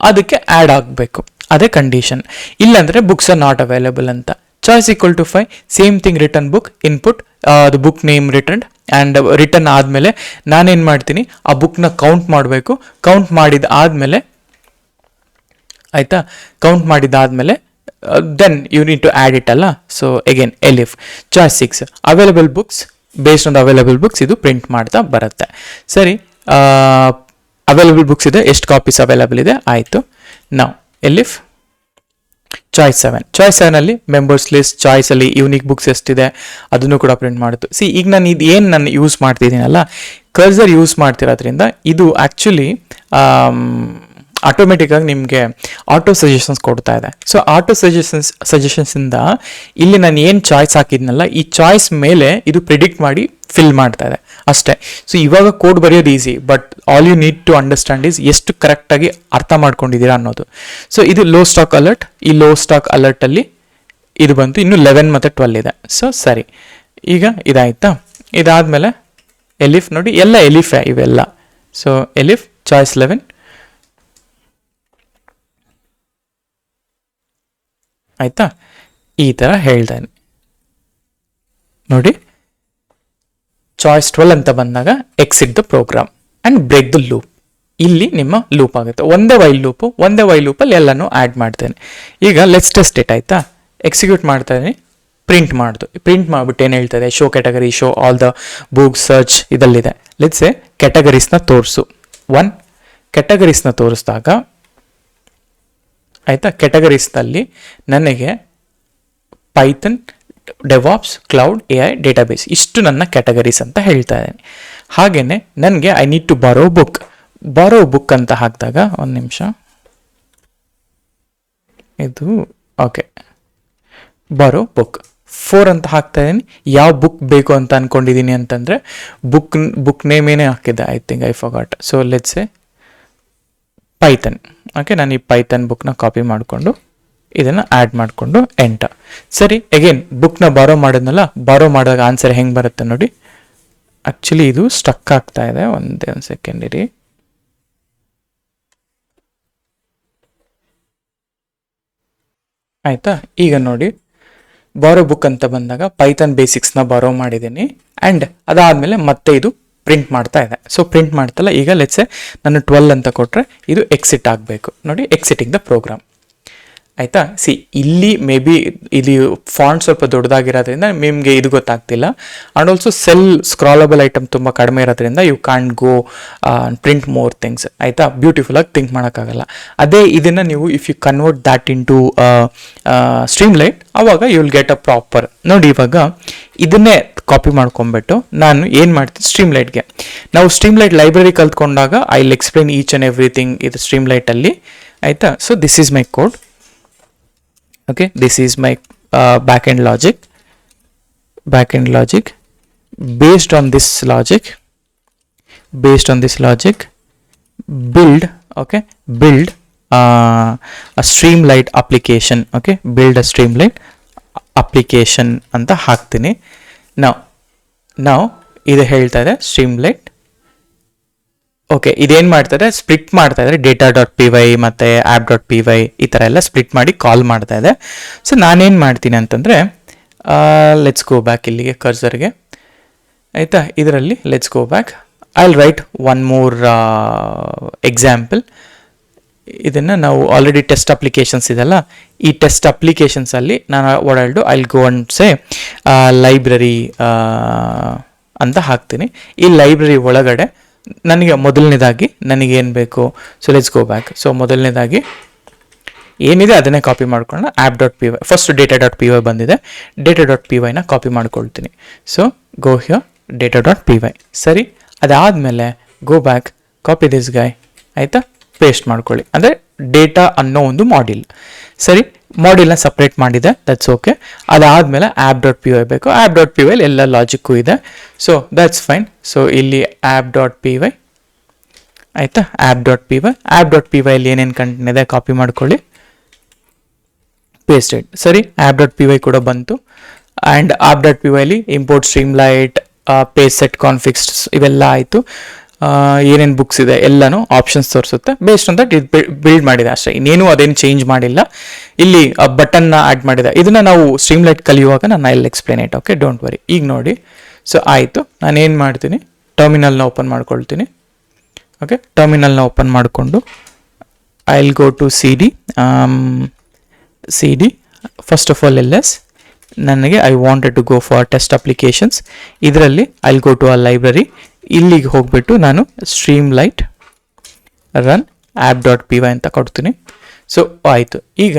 ಅದಕ್ಕೆ ಆ್ಯಡ್ ಆಗಬೇಕು, ಅದೇ ಕಂಡೀಷನ್. ಇಲ್ಲಾಂದರೆ ಬುಕ್ಸ್ ಆರ್ ನಾಟ್ ಅವೈಲೇಬಲ್ ಅಂತ. Choice equal to 5, same thing return book, input ಅದು book name return and return ಆದಮೇಲೆ ನಾನೇನು ಮಾಡ್ತೀನಿ, ಆ ಬುಕ್ನ ಕೌಂಟ್ ಮಾಡಬೇಕು. ಕೌಂಟ್ ಮಾಡಿದ ಆದಮೇಲೆ ಆಯಿತಾ, ಕೌಂಟ್ ಮಾಡಿದ್ದಾದಮೇಲೆ then you need to add it ಅಲ್ಲ. So again elif choice 6 available books, based on the available books ಇದು ಪ್ರಿಂಟ್ ಮಾಡ್ತಾ ಬರುತ್ತೆ. ಸರಿ, ಅವೈಲೇಬಲ್ ಬುಕ್ಸ್ ಇದೆ, ಎಷ್ಟು ಕಾಪೀಸ್ ಅವೈಲೇಬಲ್ ಇದೆ, ಆಯಿತು. ನಾವು ಎಲಿಫ್ ಚಾಯ್ಸ್ 7 ಮೆಂಬರ್ಸ್ ಲಿಸ್ಟ್ ಚಾಯ್ಸಲ್ಲಿ ಯೂನಿಕ್ ಬುಕ್ಸ್ ಎಷ್ಟಿದೆ ಅದನ್ನು ಕೂಡ ಪ್ರಿಂಟ್ ಮಾಡುತ್ತೆ. ಈಗ ನಾನು ಇದು ಏನು ನಾನು ಯೂಸ್ ಮಾಡ್ತಿದ್ದೀನಲ್ಲ, ಕರ್ಸರ್ ಯೂಸ್ ಮಾಡ್ತಿರೋದ್ರಿಂದ ಇದು ಆ್ಯಕ್ಚುಲಿ ಆಟೋಮೆಟಿಕ್ಕಾಗಿ ನಿಮಗೆ ಆಟೋ ಸಜೆಷನ್ಸ್ ಕೊಡ್ತಾ ಇದೆ. ಸೊ ಆಟೋ ಸಜೆಷನ್ಸಿಂದ ಇಲ್ಲಿ ನಾನು ಏನು ಚಾಯ್ಸ್ ಹಾಕಿದ್ನಲ್ಲ, ಈ ಚಾಯ್ಸ್ ಮೇಲೆ ಇದು ಪ್ರಿಡಿಕ್ಟ್ ಮಾಡಿ ಫಿಲ್ ಮಾಡ್ತಾ ಇದೆ ಅಷ್ಟೇ. ಸೊ ಇವಾಗ ಕೋಡ್ ಬರೆಯೋದು easy, but all you need to understand is ಎಷ್ಟು ಕರೆಕ್ಟಾಗಿ ಅರ್ಥ ಮಾಡ್ಕೊಂಡಿದ್ದೀರಾ ಅನ್ನೋದು. ಸೊ ಇದು ಲೋ ಸ್ಟಾಕ್ ಅಲರ್ಟ್, ಈ ಲೋ ಸ್ಟಾಕ್ ಅಲರ್ಟಲ್ಲಿ ಇದು ಬಂತು, ಇನ್ನು 11 ಮತ್ತು 12 ಇದೆ. ಸೊ ಸರಿ, ಈಗ ಇದಾಯ್ತಾ. ಇದಾದಮೇಲೆ ಎಲಿಫ್ ನೋಡಿ, ಎಲ್ಲ ಎಲಿಫೇ ಇವೆಲ್ಲ. ಸೊ ಎಲಿಫ್ ಚಾಯ್ಸ್ 11 ಆಯಿತಾ. ಈ ಥರ ಹೇಳ್ತಾನೆ ನೋಡಿ. ಚಾಯ್ಸ್ 12 ಅಂತ ಬಂದಾಗ exit the program and break the loop. ಇಲ್ಲಿ ನಿಮ್ಮ ಲೂಪ್ ಆಗುತ್ತೆ, ಒಂದೇ ವೈಲ್ ಲೂಪಲ್ಲಿ ಎಲ್ಲನೂ ಆ್ಯಡ್ ಮಾಡ್ತೇನೆ. ಈಗ ಲೆಟ್ಸ್ ಟೆಸ್ಟ್ ಇಟ್ ಆಯಿತಾ. ಎಕ್ಸಿಕ್ಯೂಟ್ ಮಾಡ್ತಾ ಇದ್ದೀನಿ, ಪ್ರಿಂಟ್ ಮಾಡಿಬಿಟ್ಟು ಏನು ಹೇಳ್ತಾ ಇದೆ, show category, show all the books, search ಇದಲ್ಲಿದೆ. ಲೆಟ್ಸ್ ಕ್ಯಾಟಗರೀಸ್ನ ತೋರಿಸು. 1 ಕ್ಯಾಟಗರೀಸ್ನ ತೋರಿಸಿದಾಗ ಆಯಿತಾ, ಕ್ಯಾಟಗರೀಸ್ನಲ್ಲಿ ನನಗೆ Python, DevOps, cloud, AI, database ಇಷ್ಟು ನನ್ನ ಕ್ಯಾಟಗರೀಸ್ ಅಂತ ಹೇಳ್ತಾ ಇದ್ದೀನಿ. ಹಾಗೆಯೇ ನನಗೆ I need to borrow book ಅಂತ ಹಾಕಿದಾಗ ಒಂದು ನಿಮಿಷ, ಇದು ಓಕೆ, ಬಾರೋ ಬುಕ್ 4 ಅಂತ ಹಾಕ್ತಾ ಇದ್ದೀನಿ. ಯಾವ ಬುಕ್ ಬೇಕು ಅಂತ ಅಂದ್ಕೊಂಡಿದ್ದೀನಿ ಅಂತಂದರೆ ಬುಕ್ ನೇಮ್ ಏನೇ ಹಾಕಿದ್ದೆ, I think I forgot. So let's say Python. Okay, ನಾನು ಈ ಪೈಥನ್ ಬುಕ್ನ ಕಾಪಿ ಮಾಡಿಕೊಂಡು ಇದನ್ನು ಆ್ಯಡ್ ಮಾಡಿಕೊಂಡು ಎಂಟರ್. ಸರಿ, ಅಗೇನ್ ಬುಕ್ನ ಬಾರೋ ಮಾಡಿದ್ನಲ್ಲ, ಬಾರೋ ಮಾಡಿದಾಗ ಆನ್ಸರ್ ಹೆಂಗೆ ಬರುತ್ತೆ ನೋಡಿ. ಆ್ಯಕ್ಚುಲಿ ಇದು ಸ್ಟಕ್ ಆಗ್ತಾ ಇದೆ, ಒಂದು ಸೆಕೆಂಡ್ ಇರಿ. ಆಯಿತಾ, ಈಗ ನೋಡಿ ಬಾರೋ ಬುಕ್ ಅಂತ ಬಂದಾಗ ಪೈಥನ್ ಬೇಸಿಕ್ಸ್ನ ಬಾರೋ ಮಾಡಿದ್ದೀನಿ ಆ್ಯಂಡ್ ಅದಾದಮೇಲೆ ಮತ್ತೆ ಇದು ಪ್ರಿಂಟ್ ಮಾಡ್ತಾ ಇದೆ. ಸೊ ಪ್ರಿಂಟ್ ಮಾಡ್ತಲ್ಲ, ಈಗ ಲೆಟ್ಸೆ ನಾನು 12 ಅಂತ ಕೊಟ್ಟರೆ ಇದು ಎಕ್ಸಿಟ್ ಆಗಬೇಕು ನೋಡಿ, ಎಕ್ಸಿಟಿಂಗ್ ದ ಪ್ರೋಗ್ರಾಮ್. ಆಯಿತಾ. ಇಲ್ಲಿ ಮೇ ಬಿ ಇಲ್ಲಿ ಫಾಂಟ್ ಸ್ವಲ್ಪ ದೊಡ್ಡದಾಗಿರೋದ್ರಿಂದ ನಿಮಗೆ ಇದು ಗೊತ್ತಾಗ್ತಿಲ್ಲ. And also cell scrollable item ತುಂಬ ಕಡಿಮೆ ಇರೋದ್ರಿಂದ you can't go print more things. ಆಯಿತಾ, ಬ್ಯೂಟಿಫುಲ್ಲಾಗಿ ಥಿಂಕ್ ಮಾಡೋಕ್ಕಾಗಲ್ಲ. ಅದೇ ಇದನ್ನು ನೀವು if you convert that into Streamlit, ಆವಾಗ you will get a proper ನೋಡಿ. ಇವಾಗ ಇದನ್ನೇ ಕಾಪಿ ಮಾಡ್ಕೊಂಡ್ಬಿಟ್ಟು ನಾನು ಏನು ಮಾಡ್ತೀನಿ, ಸ್ಟ್ರೀಮ್ ಲೈಟ್ಗೆ ನಾವು ಸ್ಟ್ರೀಮ್ ಲೈಟ್ ಲೈಬ್ರರಿ ಕಲ್ತ್ಕೊಂಡಾಗ I will explain each and everything ಇದು ಸ್ಟ್ರೀಮ್ ಲೈಟಲ್ಲಿ. ಆಯಿತಾ. So this is my code. Okay, this is my backend logic. Based on this logic, build a Streamlight application. Okay, build a Streamlight application ಅಂತ ಹಾಕ್ತೀನಿ. now ಇದು ಹೇಳ್ತಾ ಇದೆ Streamlight. Okay, ಇದೇನು ಮಾಡ್ತಾರೆ, ಸ್ಪ್ಲಿಟ್ ಮಾಡ್ತಾ ಇದ್ದಾರೆ, data.py ಮತ್ತು app.py ಈ ಥರ ಎಲ್ಲ ಸ್ಪ್ಲಿಟ್ ಮಾಡಿ ಕಾಲ್ ಮಾಡ್ತಾ ಇದೆ. ಸೊ ನಾನೇನು ಮಾಡ್ತೀನಿ ಅಂತಂದರೆ, ಲೆಟ್ಸ್ ಗೋ ಬ್ಯಾಕ್ ಇಲ್ಲಿಗೆ ಕರ್ಸರ್ಗೆ. ಆಯಿತಾ, ಇದರಲ್ಲಿ let's go back. I will write one more example. ಇದನ್ನು ನಾವು ಆಲ್ರೆಡಿ ಟೆಸ್ಟ್ ಅಪ್ಲಿಕೇಶನ್ಸ್ ಇದೆಲ್ಲ, ಈ ಟೆಸ್ಟ್ ಅಪ್ಲಿಕೇಶನ್ಸಲ್ಲಿ ನಾನು ಓಡಾಡ್ದು I will go and say library ಅಂತ ಹಾಕ್ತೀನಿ. ಈ ಲೈಬ್ರರಿ ಒಳಗಡೆ ನನಗೆ ಮೊದಲನೇದಾಗಿ ನನಗೇನು ಬೇಕು, so let's go back. So ಮೊದಲನೇದಾಗಿ ಏನಿದೆ ಅದನ್ನೇ ಕಾಪಿ ಮಾಡ್ಕೊಳ್ಳೋಣ. app.py ಫಸ್ಟ್ data.py ಬಂದಿದೆ, data.pyನ ಕಾಪಿ ಮಾಡ್ಕೊಳ್ತೀನಿ. So go here data.py. ಸರಿ, ಅದಾದಮೇಲೆ go back, copy this guy. ಆಯಿತಾ, ಪೇಸ್ಟ್ ಮಾಡ್ಕೊಳ್ಳಿ. ಅಂದರೆ ಡೇಟಾ ಅನ್ನೋ ಒಂದು ಮಾಡ್ಯೂಲ್. ಸರಿ, ಮಾಡ್ಯೂಲ್ನ ಸಪ್ರೇಟ್ ಮಾಡಿದೆ, ದಟ್ಸ್ ಓಕೆ. ಅದಾದಮೇಲೆ app.py ಬೇಕು, app.py ಎಲ್ಲ ಲಾಜಿಕ್ಕು ಇದೆ. So that's fine. ಸೊ ಇಲ್ಲಿ app.py ಆಯಿತಾ, app.py ಅಲ್ಲಿ ಏನೇನು ಕಂಟೆಂಟ್ ಇದೆ ಕಾಪಿ ಮಾಡ್ಕೊಳ್ಳಿ, ಪೇಸ್ಟೆಡ್. ಸರಿ, app.py ಕೂಡ ಬಂತು. ಆ್ಯಂಡ್ app.pyಲಿ ಇಂಪೋರ್ಟ್ ಸ್ಟ್ರೀಮ್ಲೈಟ್, ಪೇಜ್ ಸೆಟ್ ಕಾನ್ಫಿಕ್ಸ್ ಇವೆಲ್ಲ ಆಯಿತು. ಏನೇನು ಬುಕ್ಸ್ ಇದೆ ಎಲ್ಲನೂ ಆಪ್ಷನ್ಸ್ ತೋರಿಸುತ್ತೆ. ಬೇಸ್ಡ್ ಆನ್ ದಟ್ ಇದು ಬಿಲ್ಡ್ ಮಾಡಿದೆ ಅಷ್ಟೇ, ಇನ್ನೇನು ಅದೇನು ಚೇಂಜ್ ಮಾಡಿಲ್ಲ. ಇಲ್ಲಿ ಬಟನ್ನ ಆ್ಯಡ್ ಮಾಡಿದೆ. ಇದನ್ನು ನಾವು ಸ್ಟ್ರೀಮ್ಲೈಟ್ ಕಲಿಯುವಾಗ ನಾನು I will explain it. Okay, don't worry. ಈಗ ನೋಡಿ, ಸೊ ಆಯಿತು. ನಾನೇನು ಮಾಡ್ತೀನಿ, ಟರ್ಮಿನಲ್ನ ಓಪನ್ ಮಾಡ್ಕೊಳ್ತೀನಿ. ಓಕೆ, ಟರ್ಮಿನಲ್ನ ಓಪನ್ ಮಾಡಿಕೊಂಡು I will go to C D first of all LS. ನನಗೆ I wanted to go for test ಅಪ್ಲಿಕೇಶನ್ಸ್. ಇದರಲ್ಲಿ I will go to a library. ಇಲ್ಲಿಗೆ ಹೋಗ್ಬಿಟ್ಟು ನಾನು ಸ್ಟ್ರೀಮ್ಲೈಟ್ ರನ್ app.py ಅಂತ ಕೊಡ್ತೀನಿ. ಸೊ ಆಯಿತು. ಈಗ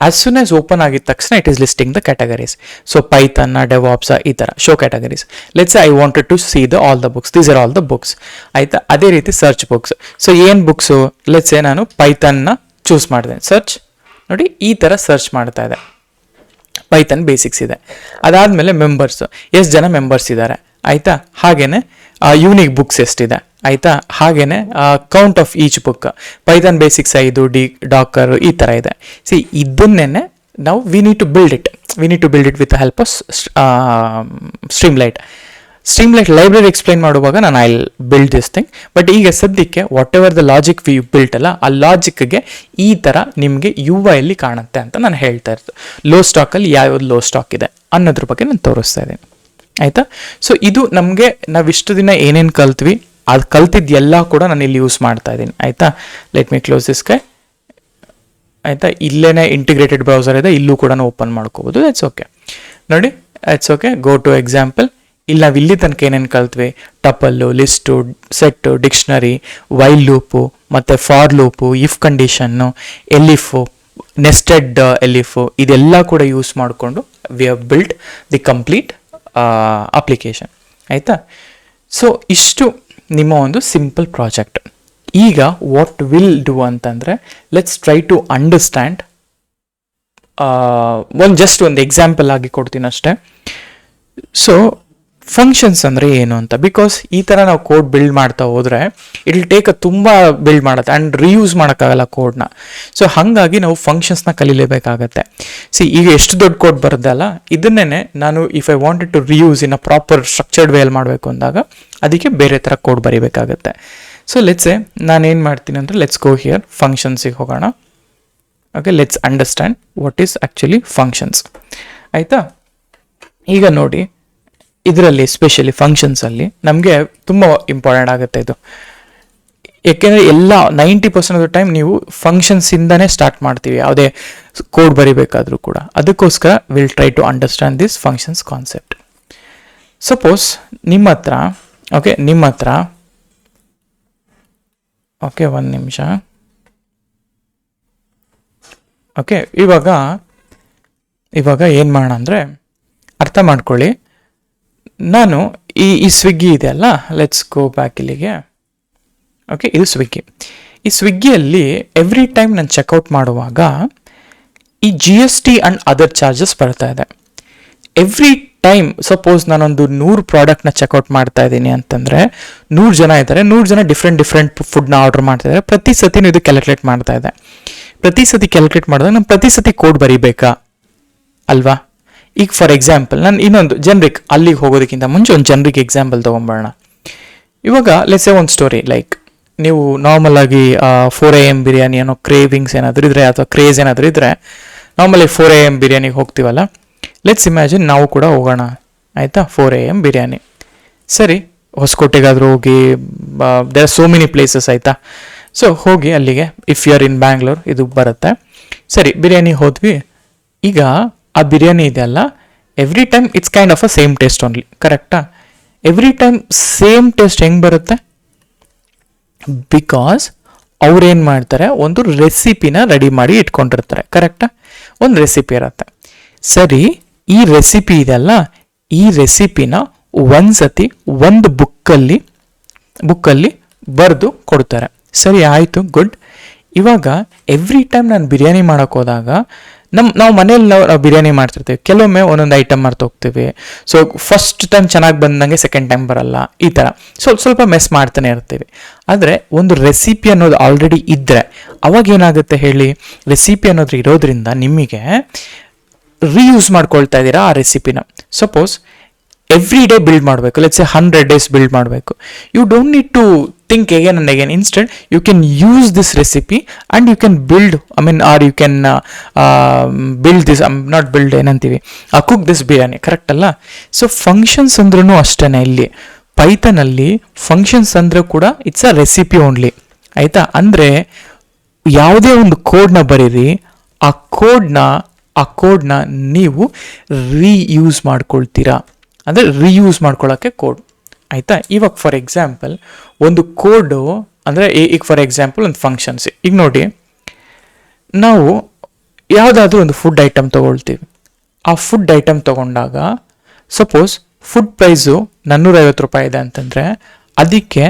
ಆಸ್ ಸೂನ್ ಆಸ್ ಓಪನ್ ಆಗಿದ ತಕ್ಷಣ it is listing the categories. So ಪೈಥನ್ನ, ಡೆವಾಪ್ಸ, ಈ ಥರ show categories. Let's I wanted to see all the books. These are all the books. ಆಯಿತಾ? ಅದೇ ರೀತಿ ಸರ್ಚ್ ಬುಕ್ಸ್. ಸೊ ಏನು ಬುಕ್ಸು, ಲೆಟ್ಸ್ ನಾನು ಪೈಥನ್ನ ಚೂಸ್ ಮಾಡಿದೆ. ಸರ್ಚ್ ನೋಡಿ, ಈ ಥರ ಸರ್ಚ್ ಮಾಡ್ತಾ ಇದೆ. ಪೈಥನ್ ಬೇಸಿಕ್ಸ್ ಇದೆ. ಅದಾದಮೇಲೆ ಮೆಂಬರ್ಸು, ಎಷ್ಟು ಜನ ಮೆಂಬರ್ಸ್ ಇದ್ದಾರೆ. ಆಯಿತಾ? ಹಾಗೇನೆ ಯೂನಿಕ್ ಬುಕ್ಸ್ ಎಷ್ಟಿದೆ. ಆಯಿತಾ? ಹಾಗೇನೆ count of each book. Python basics 5, Docker, ಈ ಥರ ಇದೆ. ಸಿ, ಇದನ್ನೇ ನಾವು we need to build it with help of Streamlit library explain ಮಾಡುವಾಗ ನಾನು I build this thing. But ಈಗ ಸದ್ಯಕ್ಕೆ whatever the logic we built ಅಲ್ಲ, ಆ ಲಾಜಿಕ್ಗೆ ಈ ಥರ ನಿಮಗೆ UI ಕಾಣುತ್ತೆ ಅಂತ ನಾನು ಹೇಳ್ತಾ ಇರೋದು. ಲೋ ಸ್ಟಾಕಲ್ಲಿ ಯಾವ್ಯಾವ್ದು ಲೋ ಸ್ಟಾಕ್ ಇದೆ ಅನ್ನೋದ್ರ ಬಗ್ಗೆ ನಾನು ತೋರಿಸ್ತಾ ಇದ್ದೀನಿ. ಆಯಿತಾ? ಸೊ ಇದು ನಮಗೆ ನಾವಿಷ್ಟು ದಿನ ಏನೇನು ಕಲ್ತ್ವಿ, ಅದು ಕಲ್ತಿದ್ದೆಲ್ಲ ಕೂಡ ನಾನು ಇಲ್ಲಿ ಯೂಸ್ ಮಾಡ್ತಾ ಇದ್ದೀನಿ. ಆಯಿತಾ? Let me close this guy. ಆಯಿತಾ? ಇಲ್ಲೇ ಇಂಟಿಗ್ರೇಟೆಡ್ ಬ್ರೌಸರ್ ಇದೆ, ಇಲ್ಲೂ ಕೂಡ ಓಪನ್ ಮಾಡ್ಕೋಬೋದು. It's okay. ನೋಡಿ, it's okay. Go to example. ಇಲ್ಲಿ ನಾವು ಇಲ್ಲಿ ತನಕ ಏನೇನು ಕಲ್ತ್ವಿ, tuple, list, set, dictionary, while loop, ಮತ್ತು for loop, if condition, elif, nested elif, ಇದೆಲ್ಲ ಕೂಡ ಯೂಸ್ ಮಾಡಿಕೊಂಡು we have built the complete application. ಆಯಿತಾ? ಸೊ ಇಷ್ಟು ನಿಮ್ಮ ಒಂದು ಸಿಂಪಲ್ ಪ್ರಾಜೆಕ್ಟ್. ಈಗ ವಾಟ್ ವಿಲ್ ಡೂ ಅಂತಂದರೆ, ಲೆಟ್ಸ್ ಟ್ರೈ ಟು ಅಂಡರ್ಸ್ಟ್ಯಾಂಡ್. ಒಂದು ಎಕ್ಸಾಂಪಲ್ ಆಗಿ ಕೊಡ್ತೀನಿ ಅಷ್ಟೇ. ಸೊ ಫಂಕ್ಷನ್ಸ್ ಅಂದರೆ ಏನು ಅಂತ, ಬಿಕಾಸ್ ಈ ಥರ ನಾವು ಕೋಡ್ ಬಿಲ್ಡ್ ಮಾಡ್ತಾ ಹೋದರೆ ಇಟ್ ವಿಲ್ ಟೇಕ್ ತುಂಬ ಬಿಲ್ಡ್ ಮಾಡುತ್ತೆ ಆ್ಯಂಡ್ ರಿಯೂಸ್ ಮಾಡೋಕ್ಕಾಗಲ್ಲ ಕೋಡ್ನ. ಸೊ ಹಾಗಾಗಿ ನಾವು ಫಂಕ್ಷನ್ಸ್ನ ಕಲಿಲೇಬೇಕಾಗತ್ತೆ. ಈಗ ಎಷ್ಟು ದೊಡ್ಡ ಕೋಡ್ ಬರೋದಲ್ಲ, ಇದನ್ನೇ ನಾನು if I wanted to reuse in a proper structured ವೇಯಲ್ಲಿ ಮಾಡಬೇಕು ಅಂದಾಗ ಅದಕ್ಕೆ ಬೇರೆ ಥರ ಕೋಡ್ ಬರೀಬೇಕಾಗತ್ತೆ. ಸೊ ಲೆಟ್ಸ್ ನಾನೇನು ಮಾಡ್ತೀನಿ ಅಂದರೆ, ಲೆಟ್ಸ್ ಗೋ ಹಿಯರ್, ಫಂಕ್ಷನ್ಸಿಗೆ ಹೋಗೋಣ. Okay, let's understand what is actually functions. ಆಯಿತಾ? ಈಗ ನೋಡಿ, ಇದರಲ್ಲಿ ಎಸ್ಪೆಷಲಿ ಫಂಕ್ಷನ್ಸಲ್ಲಿ ನಮಗೆ ತುಂಬ ಇಂಪಾರ್ಟೆಂಟ್ ಆಗುತ್ತೆ ಇದು. ಏಕೆಂದರೆ ಎಲ್ಲ 90% ಆಫ್ ದ ಟೈಮ್ ನೀವು ಫಂಕ್ಷನ್ಸಿಂದನೇ ಸ್ಟಾರ್ಟ್ ಮಾಡ್ತೀವಿ ಯಾವುದೇ ಕೋಡ್ ಬರಿಬೇಕಾದ್ರೂ ಕೂಡ. ಅದಕ್ಕೋಸ್ಕರ will try to understand this functions concept. Suppose ನಿಮ್ಮ ಹತ್ರ ಓಕೆ, ಒಂದು ನಿಮಿಷ. ಓಕೆ, ಇವಾಗ ಏನು ಮಾಡೋಣ ಅಂದರೆ, ಅರ್ಥ ಮಾಡ್ಕೊಳ್ಳಿ. ನಾನು ಈ ಸ್ವಿಗ್ಗಿ ಇದೆ ಅಲ್ಲ, ಲೆಟ್ಸ್ ಗೋ ಬ್ಯಾಕ್ ಇಲ್ಲಿಗೆ. ಓಕೆ, ಇದು ಸ್ವಿಗ್ಗಿ. ಈ ಸ್ವಿಗ್ಗಿಯಲ್ಲಿ ಎವ್ರಿ ಟೈಮ್ ನಾನು ಚೆಕ್ಔಟ್ ಮಾಡುವಾಗ ಈ GST ಆ್ಯಂಡ್ ಅದರ್ ಚಾರ್ಜಸ್ ಬರ್ತಾ ಇದೆ. ಎವ್ರಿ ಟೈಮ್ ಸಪೋಸ್ ನಾನೊಂದು 100 ಪ್ರಾಡಕ್ಟ್ನ ಚೆಕ್ಔಟ್ ಮಾಡ್ತಾ ಇದ್ದೀನಿ ಅಂತಂದರೆ, 100 ಜನ ಇದ್ದಾರೆ, 100 ಜನ ಡಿಫ್ರೆಂಟ್ ಫುಡ್ನ ಆರ್ಡರ್ ಮಾಡ್ತಾ ಇದ್ದಾರೆ. ಪ್ರತಿ ಸತಿನೂ ಇದು ಕ್ಯಾಲ್ಕುಲೇಟ್ ಮಾಡ್ತಾ ಇದೆ. ಪ್ರತಿ ಸತಿ ಕ್ಯಾಲ್ಕುಲೇಟ್ ಮಾಡಿದಾಗ ನಾನು ಪ್ರತಿ ಸತಿ ಕೋಡ್ ಬರೀಬೇಕಾ ಅಲ್ವಾ? ಈಗ ಫಾರ್ ಎಕ್ಸಾಂಪಲ್ ನಾನು ಇನ್ನೊಂದು ಜನರಿಕ್, ಅಲ್ಲಿಗೆ ಹೋಗೋದಕ್ಕಿಂತ ಮುಂಚೆ ಒಂದು ಜನರಿಕ್ ಎಕ್ಸಾಂಪಲ್ ತೊಗೊಂಬರೋಣ. ಇವಾಗ ಲೆಟ್ಸ್ ಸೇ ಒಂದು ಸ್ಟೋರಿ, ಲೈಕ್ ನೀವು ನಾರ್ಮಲ್ ಆಗಿ 4 AM ಬಿರಿಯಾನಿ ಅನ್ನೋ ಕ್ರೇವಿಂಗ್ಸ್ ಏನಾದರೂ ಇದ್ದರೆ ಅಥವಾ ಕ್ರೇಜ್ ಏನಾದರೂ ಇದ್ದರೆ ನಾರ್ಮಲಿ 4 AM ಬಿರಿಯಾನಿಗೆ ಹೋಗ್ತೀವಲ್ಲ. ಲೆಟ್ಸ್ ಇಮ್ಯಾಜಿನ್ ನಾವು ಕೂಡ ಹೋಗೋಣ. ಆಯಿತಾ? 4 AM ಬಿರಿಯಾನಿ. ಸರಿ, ಹೊಸಕೋಟೆಗಾದರೂ ಹೋಗಿ, there are so many places. ಆಯಿತಾ? ಸೊ ಹೋಗಿ ಅಲ್ಲಿಗೆ, if you are in Bangalore ಇದು ಬರುತ್ತೆ. ಸರಿ, ಬಿರಿಯಾನಿ ಹೋದ್ವಿ. ಈಗ ಆ ಬಿರಿಯಾನಿ ಇದೆಯಲ್ಲ, every time it's kind of a same taste only. ಕರೆಕ್ಟಾ? ಎವ್ರಿ ಟೈಮ್ ಸೇಮ್ ಟೇಸ್ಟ್ ಹೆಂಗೆ ಬರುತ್ತೆ? ಬಿಕಾಸ್ ಅವ್ರೇನು ಮಾಡ್ತಾರೆ, ಒಂದು ರೆಸಿಪಿನ ರೆಡಿ ಮಾಡಿ ಇಟ್ಕೊಂಡಿರ್ತಾರೆ. ಕರೆಕ್ಟಾ? ಒಂದು ರೆಸಿಪಿ ಇರುತ್ತೆ. ಸರಿ, ಈ ರೆಸಿಪಿ ಇದೆಯಲ್ಲ, ಈ ರೆಸಿಪಿನ ಒಂದ್ಸತಿ ಒಂದು ಬುಕ್ಕಲ್ಲಿ ಬರೆದು ಕೊಡ್ತಾರೆ. ಸರಿ, ಆಯಿತು, ಗುಡ್. ಇವಾಗ ಎವ್ರಿ ಟೈಮ್ ನಾನು ಬಿರಿಯಾನಿ ಮಾಡೋಕ್ಕೆ ಹೋದಾಗ ನಾವು ಮನೇಲಿ ನಾವು ಬಿರಿಯಾನಿ ಮಾಡ್ತಿರ್ತೀವಿ, ಕೆಲವೊಮ್ಮೆ ಒಂದೊಂದು ಐಟಮ್ ಮರ್ತು ಹೋಗ್ತೀವಿ. ಸೊ ಫಸ್ಟ್ ಟೈಮ್ ಚೆನ್ನಾಗಿ ಬಂದಂಗೆ ಸೆಕೆಂಡ್ ಟೈಮ್ ಬರಲ್ಲ, ಈ ಥರ ಸ್ವಲ್ಪ ಮೆಸ್ ಮಾಡ್ತಾನೆ ಇರ್ತೀವಿ. ಆದರೆ ಒಂದು ರೆಸಿಪಿ ಅನ್ನೋದು ಆಲ್ರೆಡಿ ಇದ್ದರೆ ಅವಾಗ ಏನಾಗುತ್ತೆ ಹೇಳಿ, ರೆಸಿಪಿ ಅನ್ನೋದು ಇರೋದ್ರಿಂದ ನಿಮಗೆ ರೀಯೂಸ್ ಮಾಡ್ಕೊಳ್ತಾ ಇದ್ದೀರಾ ಆ ರೆಸಿಪಿನ. ಸಪೋಸ್ ಎವ್ರಿ ಡೇ ಬಿಲ್ಡ್ ಮಾಡಬೇಕು, ಲೆಟ್ಸ್ ಸೇ 100 days ಬಿಲ್ಡ್ ಮಾಡಬೇಕು. You don't need to think again and again. Instead you can use this recipe and you can build, or you can build this, not build ಏನಂತೀವಿ, cook this biryani, correct ಅಲ್ಲ? So functions ಅಂದ್ರೂ ಅಷ್ಟೇ, ಇಲ್ಲಿ ಪೈಥಾನಲ್ಲಿ functions ಅಂದ್ರೆ ಕೂಡ it's a recipe only, ಆಯ್ತಾ? ಅಂದರೆ ಯಾವುದೇ ಒಂದು ಕೋಡ್ನ ಬರೀರಿ, ಆ ಕೋಡ್ನ ನೀವು ರೀಯೂಸ್ ಮಾಡ್ಕೊಳ್ತೀರಾ, ಅಂದರೆ ರೀಯೂಸ್ ಮಾಡ್ಕೊಳ್ಳೋಕ್ಕೆ ಕೋಡ್, ಆಯಿತಾ? ಇವಾಗ ಫಾರ್ ಎಕ್ಸಾಂಪಲ್ ಒಂದು ಕೋಡು ಅಂದರೆ ಈಗ ಫಾರ್ ಎಕ್ಸಾಂಪಲ್ ಒಂದು ಫಂಕ್ಷನ್ಸ್, ಈಗ ನೋಡಿ ನಾವು ಯಾವುದಾದ್ರೂ ಒಂದು ಫುಡ್ ಐಟಮ್ ತೊಗೊಳ್ತೀವಿ. ಆ ಫುಡ್ ಐಟಮ್ ತೊಗೊಂಡಾಗ ಸಪೋಸ್ ಫುಡ್ ಪ್ರೈಸು 450 ರೂಪಾಯಿ ಇದೆ ಅಂತಂದರೆ ಅದಕ್ಕೆ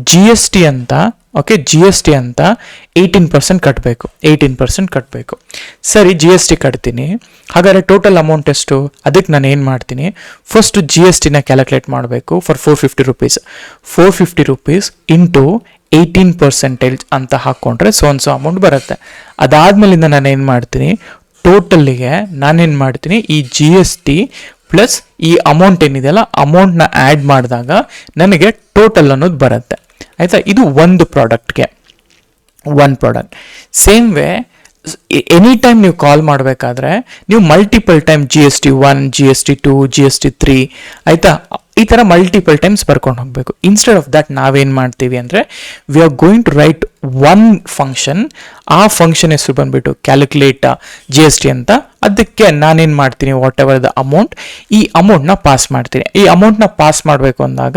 ಜಿ ಎಸ್ ಟಿ ಅಂತ 18% ಕಟ್ಟಬೇಕು. ಸರಿ, ಜಿ ಎಸ್ ಟಿ ಕಟ್ತೀನಿ, ಹಾಗಾದರೆ ಟೋಟಲ್ ಅಮೌಂಟ್ ಎಷ್ಟು? ಅದಕ್ಕೆ ನಾನು ಏನು ಮಾಡ್ತೀನಿ, ಫಸ್ಟು ಜಿ ಎಸ್ ಟಿನ ಕ್ಯಾಲ್ಕುಲೇಟ್ ಮಾಡಬೇಕು ಫಾರ್ 450 ರೂಪೀಸ್. 450 ರೂಪೀಸ್ ಇಂಟು 18% ಅಂತ ಹಾಕ್ಕೊಂಡ್ರೆ ಸೊ ಅಮೌಂಟ್ ಬರುತ್ತೆ. ಅದಾದಮೇಲಿಂದ ನಾನೇನು ಮಾಡ್ತೀನಿ, ಟೋಟಲ್ಲಿಗೆ ನಾನೇನು ಮಾಡ್ತೀನಿ, ಈ ಜಿ ಎಸ್ ಟಿ ಪ್ಲಸ್ ಈ ಅಮೌಂಟ್ ಏನಿದೆಯಲ್ಲ ಅಮೌಂಟ್ನ ಆ್ಯಡ್ ಮಾಡಿದಾಗ ನನಗೆ ಟೋಟಲ್ ಅನ್ನೋದು ಬರುತ್ತೆ, ಆಯಿತಾ? ಇದು ಒಂದು ಪ್ರಾಡಕ್ಟ್ಗೆ ಸೇಮ್ ವೇ ಎನಿ ಟೈಮ್ ನೀವು ಕಾಲ್ ಮಾಡಬೇಕಾದ್ರೆ ನೀವು multiple time G S T 1, G S T 2, G S T 3, ಆಯಿತಾ? ಈ ಥರ ಮಲ್ಟಿಪಲ್ ಟೈಮ್ಸ್ ಬರ್ಕೊಂಡು ಹೋಗಬೇಕು. ಇನ್ಸ್ಟೆಡ್ ಆಫ್ ದಟ್ ನಾವೇನು ಮಾಡ್ತೀವಿ ಅಂದರೆ we are going to write one function. ಆ ಫಂಕ್ಷನ್ ಹೆಸರು ಬಂದುಬಿಟ್ಟು ಕ್ಯಾಲ್ಕುಲೇಟ್ ಜಿ ಎಸ್ ಟಿ ಅಂತ. ಅದಕ್ಕೆ ನಾನೇನು ಮಾಡ್ತೀನಿ, ವಾಟ್ ಎವರ್ ದ ಅಮೌಂಟ್, ಈ ಅಮೌಂಟ್ನ ಪಾಸ್ ಮಾಡ್ತೀನಿ. ಈ ಅಮೌಂಟ್ನ ಪಾಸ್ ಮಾಡಬೇಕು ಅಂದಾಗ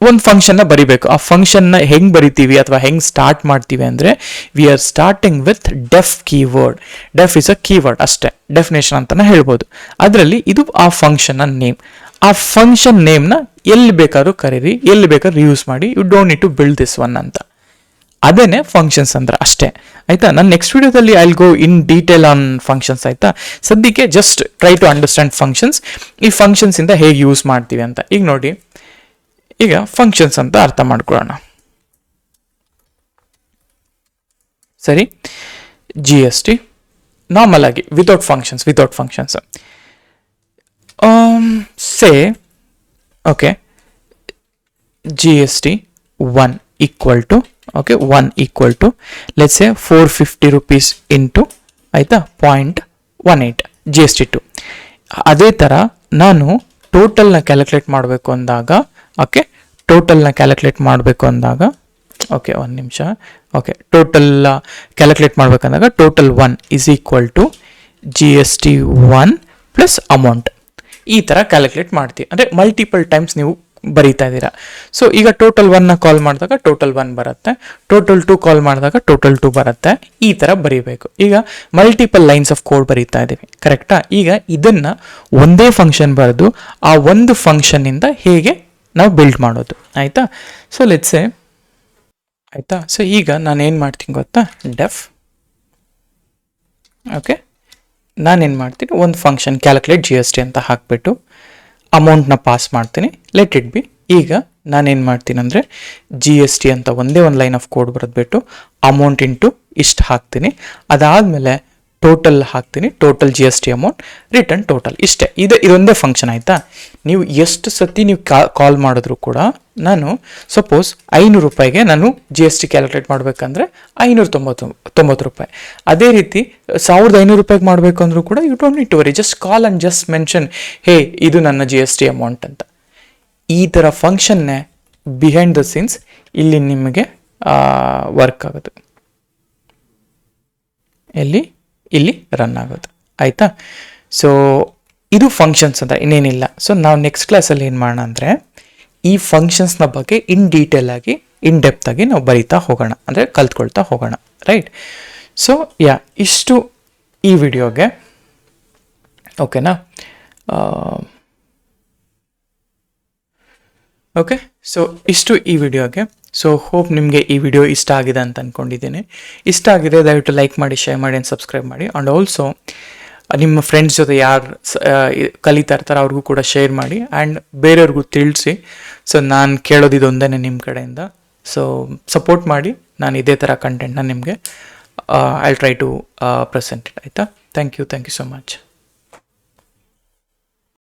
ಒಂದು ಫಂಕ್ಷನ್ನ ಬರಿಬೇಕು. ಆ ಫಂಕ್ಷನ್ನ ಹೆಂಗೆ ಬರಿತೀವಿ ಅಥವಾ ಹೆಂಗೆ ಸ್ಟಾರ್ಟ್ ಮಾಡ್ತೀವಿ ಅಂದರೆ we R starting with deaf keyword. Deaf is a keyword ಅಷ್ಟೇ, ಡೆಫಿನೇಷನ್ ಅಂತಲೇ ಹೇಳ್ಬೋದು. ಅದರಲ್ಲಿ ಇದು ಆ ಫಂಕ್ಷನ್ನ ನೇಮ್. ಆ ಫಂಕ್ಷನ್ ನೇಮ್ನ ಎಲ್ಲಿ ಬೇಕಾದ್ರೂ ಕರೀರಿ, ಎಲ್ಲಿ ಬೇಕಾದ್ರೂ ಯೂಸ್ ಮಾಡಿ, you don't need to build this one ಅಂತ. ಅದೇನೆ ಫಂಕ್ಷನ್ಸ್ ಅಂದ್ರೆ ಅಷ್ಟೇ, ಆಯಿತಾ? ನಾನು ನೆಕ್ಸ್ಟ್ ವಿಡಿಯೋದಲ್ಲಿ I will go in detail on functions, ಆಯಿತಾ? ಸದ್ಯಕ್ಕೆ just try to understand functions, ಈ ಫಂಕ್ಷನ್ಸಿಂದ ಹೇಗೆ ಯೂಸ್ ಮಾಡ್ತೀವಿ ಅಂತ. ಈಗ ನೋಡಿ, ಈಗ ಫಂಕ್ಷನ್ಸ್ ಅಂತ ಅರ್ಥ ಮಾಡ್ಕೊಳ್ಳೋಣ. ಸರಿ, ಜಿ ಎಸ್ ಟಿ ನಾರ್ಮಲ್ ಆಗಿ without functions say okay, G S T 1 equal to let's say 450 rupees into, ಆಯಿತಾ, 0.18 ಜಿ ಎಸ್ ಟಿ 2. ಅದೇ ಥರ ನಾನು ಟೋಟಲ್ನ ಕ್ಯಾಲ್ಕುಲೇಟ್ ಮಾಡಬೇಕು ಅಂದಾಗ ಒಂದು ನಿಮಿಷ, ಟೋಟಲ್ ಕ್ಯಾಲ್ಕುಲೇಟ್ ಮಾಡಬೇಕಂದಾಗ total 1 is equal to G S T 1 plus amount. ಈ ಥರ ಕ್ಯಾಲ್ಕುಲೇಟ್ ಮಾಡ್ತೀವಿ, ಅಂದರೆ ಮಲ್ಟಿಪಲ್ ಟೈಮ್ಸ್ ನೀವು ಬರೀತಾ ಇದ್ದೀರಾ. ಸೊ ಈಗ ಟೋಟಲ್ 1ನ ಕಾಲ್ ಮಾಡಿದಾಗ ಟೋಟಲ್ 1 ಬರುತ್ತೆ, ಟೋಟಲ್ 2 ಕಾಲ್ ಮಾಡಿದಾಗ ಟೋಟಲ್ 2 ಬರುತ್ತೆ. ಈ ಥರ ಬರೀಬೇಕು. ಈಗ ಮಲ್ಟಿಪಲ್ ಲೈನ್ಸ್ ಆಫ್ ಕೋಡ್ ಬರೀತಾ ಇದ್ದೀವಿ, ಕರೆಕ್ಟಾ? ಈಗ ಇದನ್ನು ಒಂದೇ ಫಂಕ್ಷನ್ ಬರೆದು ಆ ಒಂದು ಫಂಕ್ಷನ್ನಿಂದ ಹೇಗೆ ನಾವು ಬಿಲ್ಡ್ ಮಾಡೋದು, ಆಯಿತಾ? ಸೊ ಲೆಟ್ಸ್ ಸೇ, ಆಯಿತಾ? ಸೊ ಈಗ ನಾನೇನು ಮಾಡ್ತೀನಿ ಗೊತ್ತಾ, ಡೆಫ್ ನಾನೇನು ಮಾಡ್ತೀನಿ, ಒಂದು function calculate G S T ಅಂತ ಹಾಕಿಬಿಟ್ಟು ಅಮೌಂಟ್ನ ಪಾಸ್ ಮಾಡ್ತೀನಿ, ಲೆಟ್ ಇಟ್ ಬಿ. ಈಗ ನಾನೇನು ಮಾಡ್ತೀನಿ ಅಂದರೆ ಜಿ ಎಸ್ ಟಿ ಅಂತ ಒಂದೇ ಒಂದು ಲೈನ್ ಆಫ್ ಕೋಡ್ ಬರೆದ್ಬಿಟ್ಟು ಅಮೌಂಟ್ ಇಂಟು ಇಷ್ಟು ಹಾಕ್ತೀನಿ. ಅದಾದಮೇಲೆ ಟೋಟಲ್ ಹಾಕ್ತೀನಿ, total G S T amount return total. ಇಷ್ಟೇ, ಇದೊಂದೇ ಫಂಕ್ಷನ್, ಆಯಿತಾ? ನೀವು ಎಷ್ಟು ಸತಿ ನೀವು ಕಾಲ್ ಮಾಡಿದ್ರು ಕೂಡ ನಾನು ಸಪೋಸ್ 500 ರೂಪಾಯಿಗೆ ನಾನು ಜಿ ಎಸ್ ಟಿ ಕ್ಯಾಲ್ಕುಲೇಟ್ ಮಾಡಬೇಕಂದ್ರೆ 590 ರೂಪಾಯಿ. ಅದೇ ರೀತಿ 1500 ರೂಪಾಯಿಗೆ ಮಾಡಬೇಕು ಅಂದರೂ ಕೂಡ you don't need to worry, just call and just mention hey ಇದು ನನ್ನ ಜಿ ಎಸ್ ಟಿ ಅಮೌಂಟ್ ಅಂತ. ಈ ಥರ ಫಂಕ್ಷನ್ನೇ ಬಿಹೈಂಡ್ ದ ಸೀನ್ಸ್ ಇಲ್ಲಿ ನಿಮಗೆ ವರ್ಕ್ ಆಗುತ್ತೆ, ಇಲ್ಲಿ ರನ್ ಆಗೋದು, ಆಯಿತಾ? ಸೊ ಇದು ಫಂಕ್ಷನ್ಸ್ ಅಂತ, ಇನ್ನೇನಿಲ್ಲ. ಸೊ ನಾವು ನೆಕ್ಸ್ಟ್ ಕ್ಲಾಸಲ್ಲಿ ಏನು ಮಾಡೋಣ ಅಂದರೆ ಈ ಫಂಕ್ಷನ್ಸ್ನ ಬಗ್ಗೆ ಇನ್ ಡೀಟೇಲ್ ಆಗಿ ಇನ್ ಡೆಪ್ತ್ ಆಗಿ ನಾವು ಬರಿತಾ ಹೋಗೋಣ, ಅಂದರೆ ಕಲ್ತ್ಕೊಳ್ತಾ ಹೋಗೋಣ, ರೈಟ್? ಸೊ ಇಷ್ಟು ಈ ವಿಡಿಯೋಗೆ, ಓಕೆನಾ? ಓಕೆ, ಸೊ ಇಷ್ಟು ಈ ವಿಡಿಯೋಗೆ. ಸೊ ಹೋಪ್ ನಿಮಗೆ ಈ ವಿಡಿಯೋ ಇಷ್ಟ ಆಗಿದೆ ಅಂತ ಅಂದ್ಕೊಂಡಿದ್ದೀನಿ. ಇಷ್ಟ ಆಗಿದೆ ದಯವಿಟ್ಟು ಲೈಕ್ ಮಾಡಿ, ಶೇರ್ ಮಾಡಿ ಆ್ಯಂಡ್ ಸಬ್ಸ್ಕ್ರೈಬ್ ಮಾಡಿ. ಆ್ಯಂಡ್ ಆಲ್ಸೋ ನಿಮ್ಮ ಫ್ರೆಂಡ್ಸ್ ಜೊತೆ ಯಾರು ಕಲಿತಾ ಇರ್ತಾರೆ ಅವ್ರಿಗೂ ಕೂಡ ಶೇರ್ ಮಾಡಿ ಆ್ಯಂಡ್ ಬೇರೆಯವ್ರಿಗೂ ತಿಳಿಸಿ. ಸೊ ನಾನು ಕೇಳೋದು ಇದೊಂದೇ ನಿಮ್ಮ ಕಡೆಯಿಂದ. ಸೊ ಸಪೋರ್ಟ್ ಮಾಡಿ, ನಾನು ಇದೇ ಥರ ಕಂಟೆಂಟ್ನ ನಿಮಗೆ I try to present it. ಆಯಿತಾ? Thank you so much.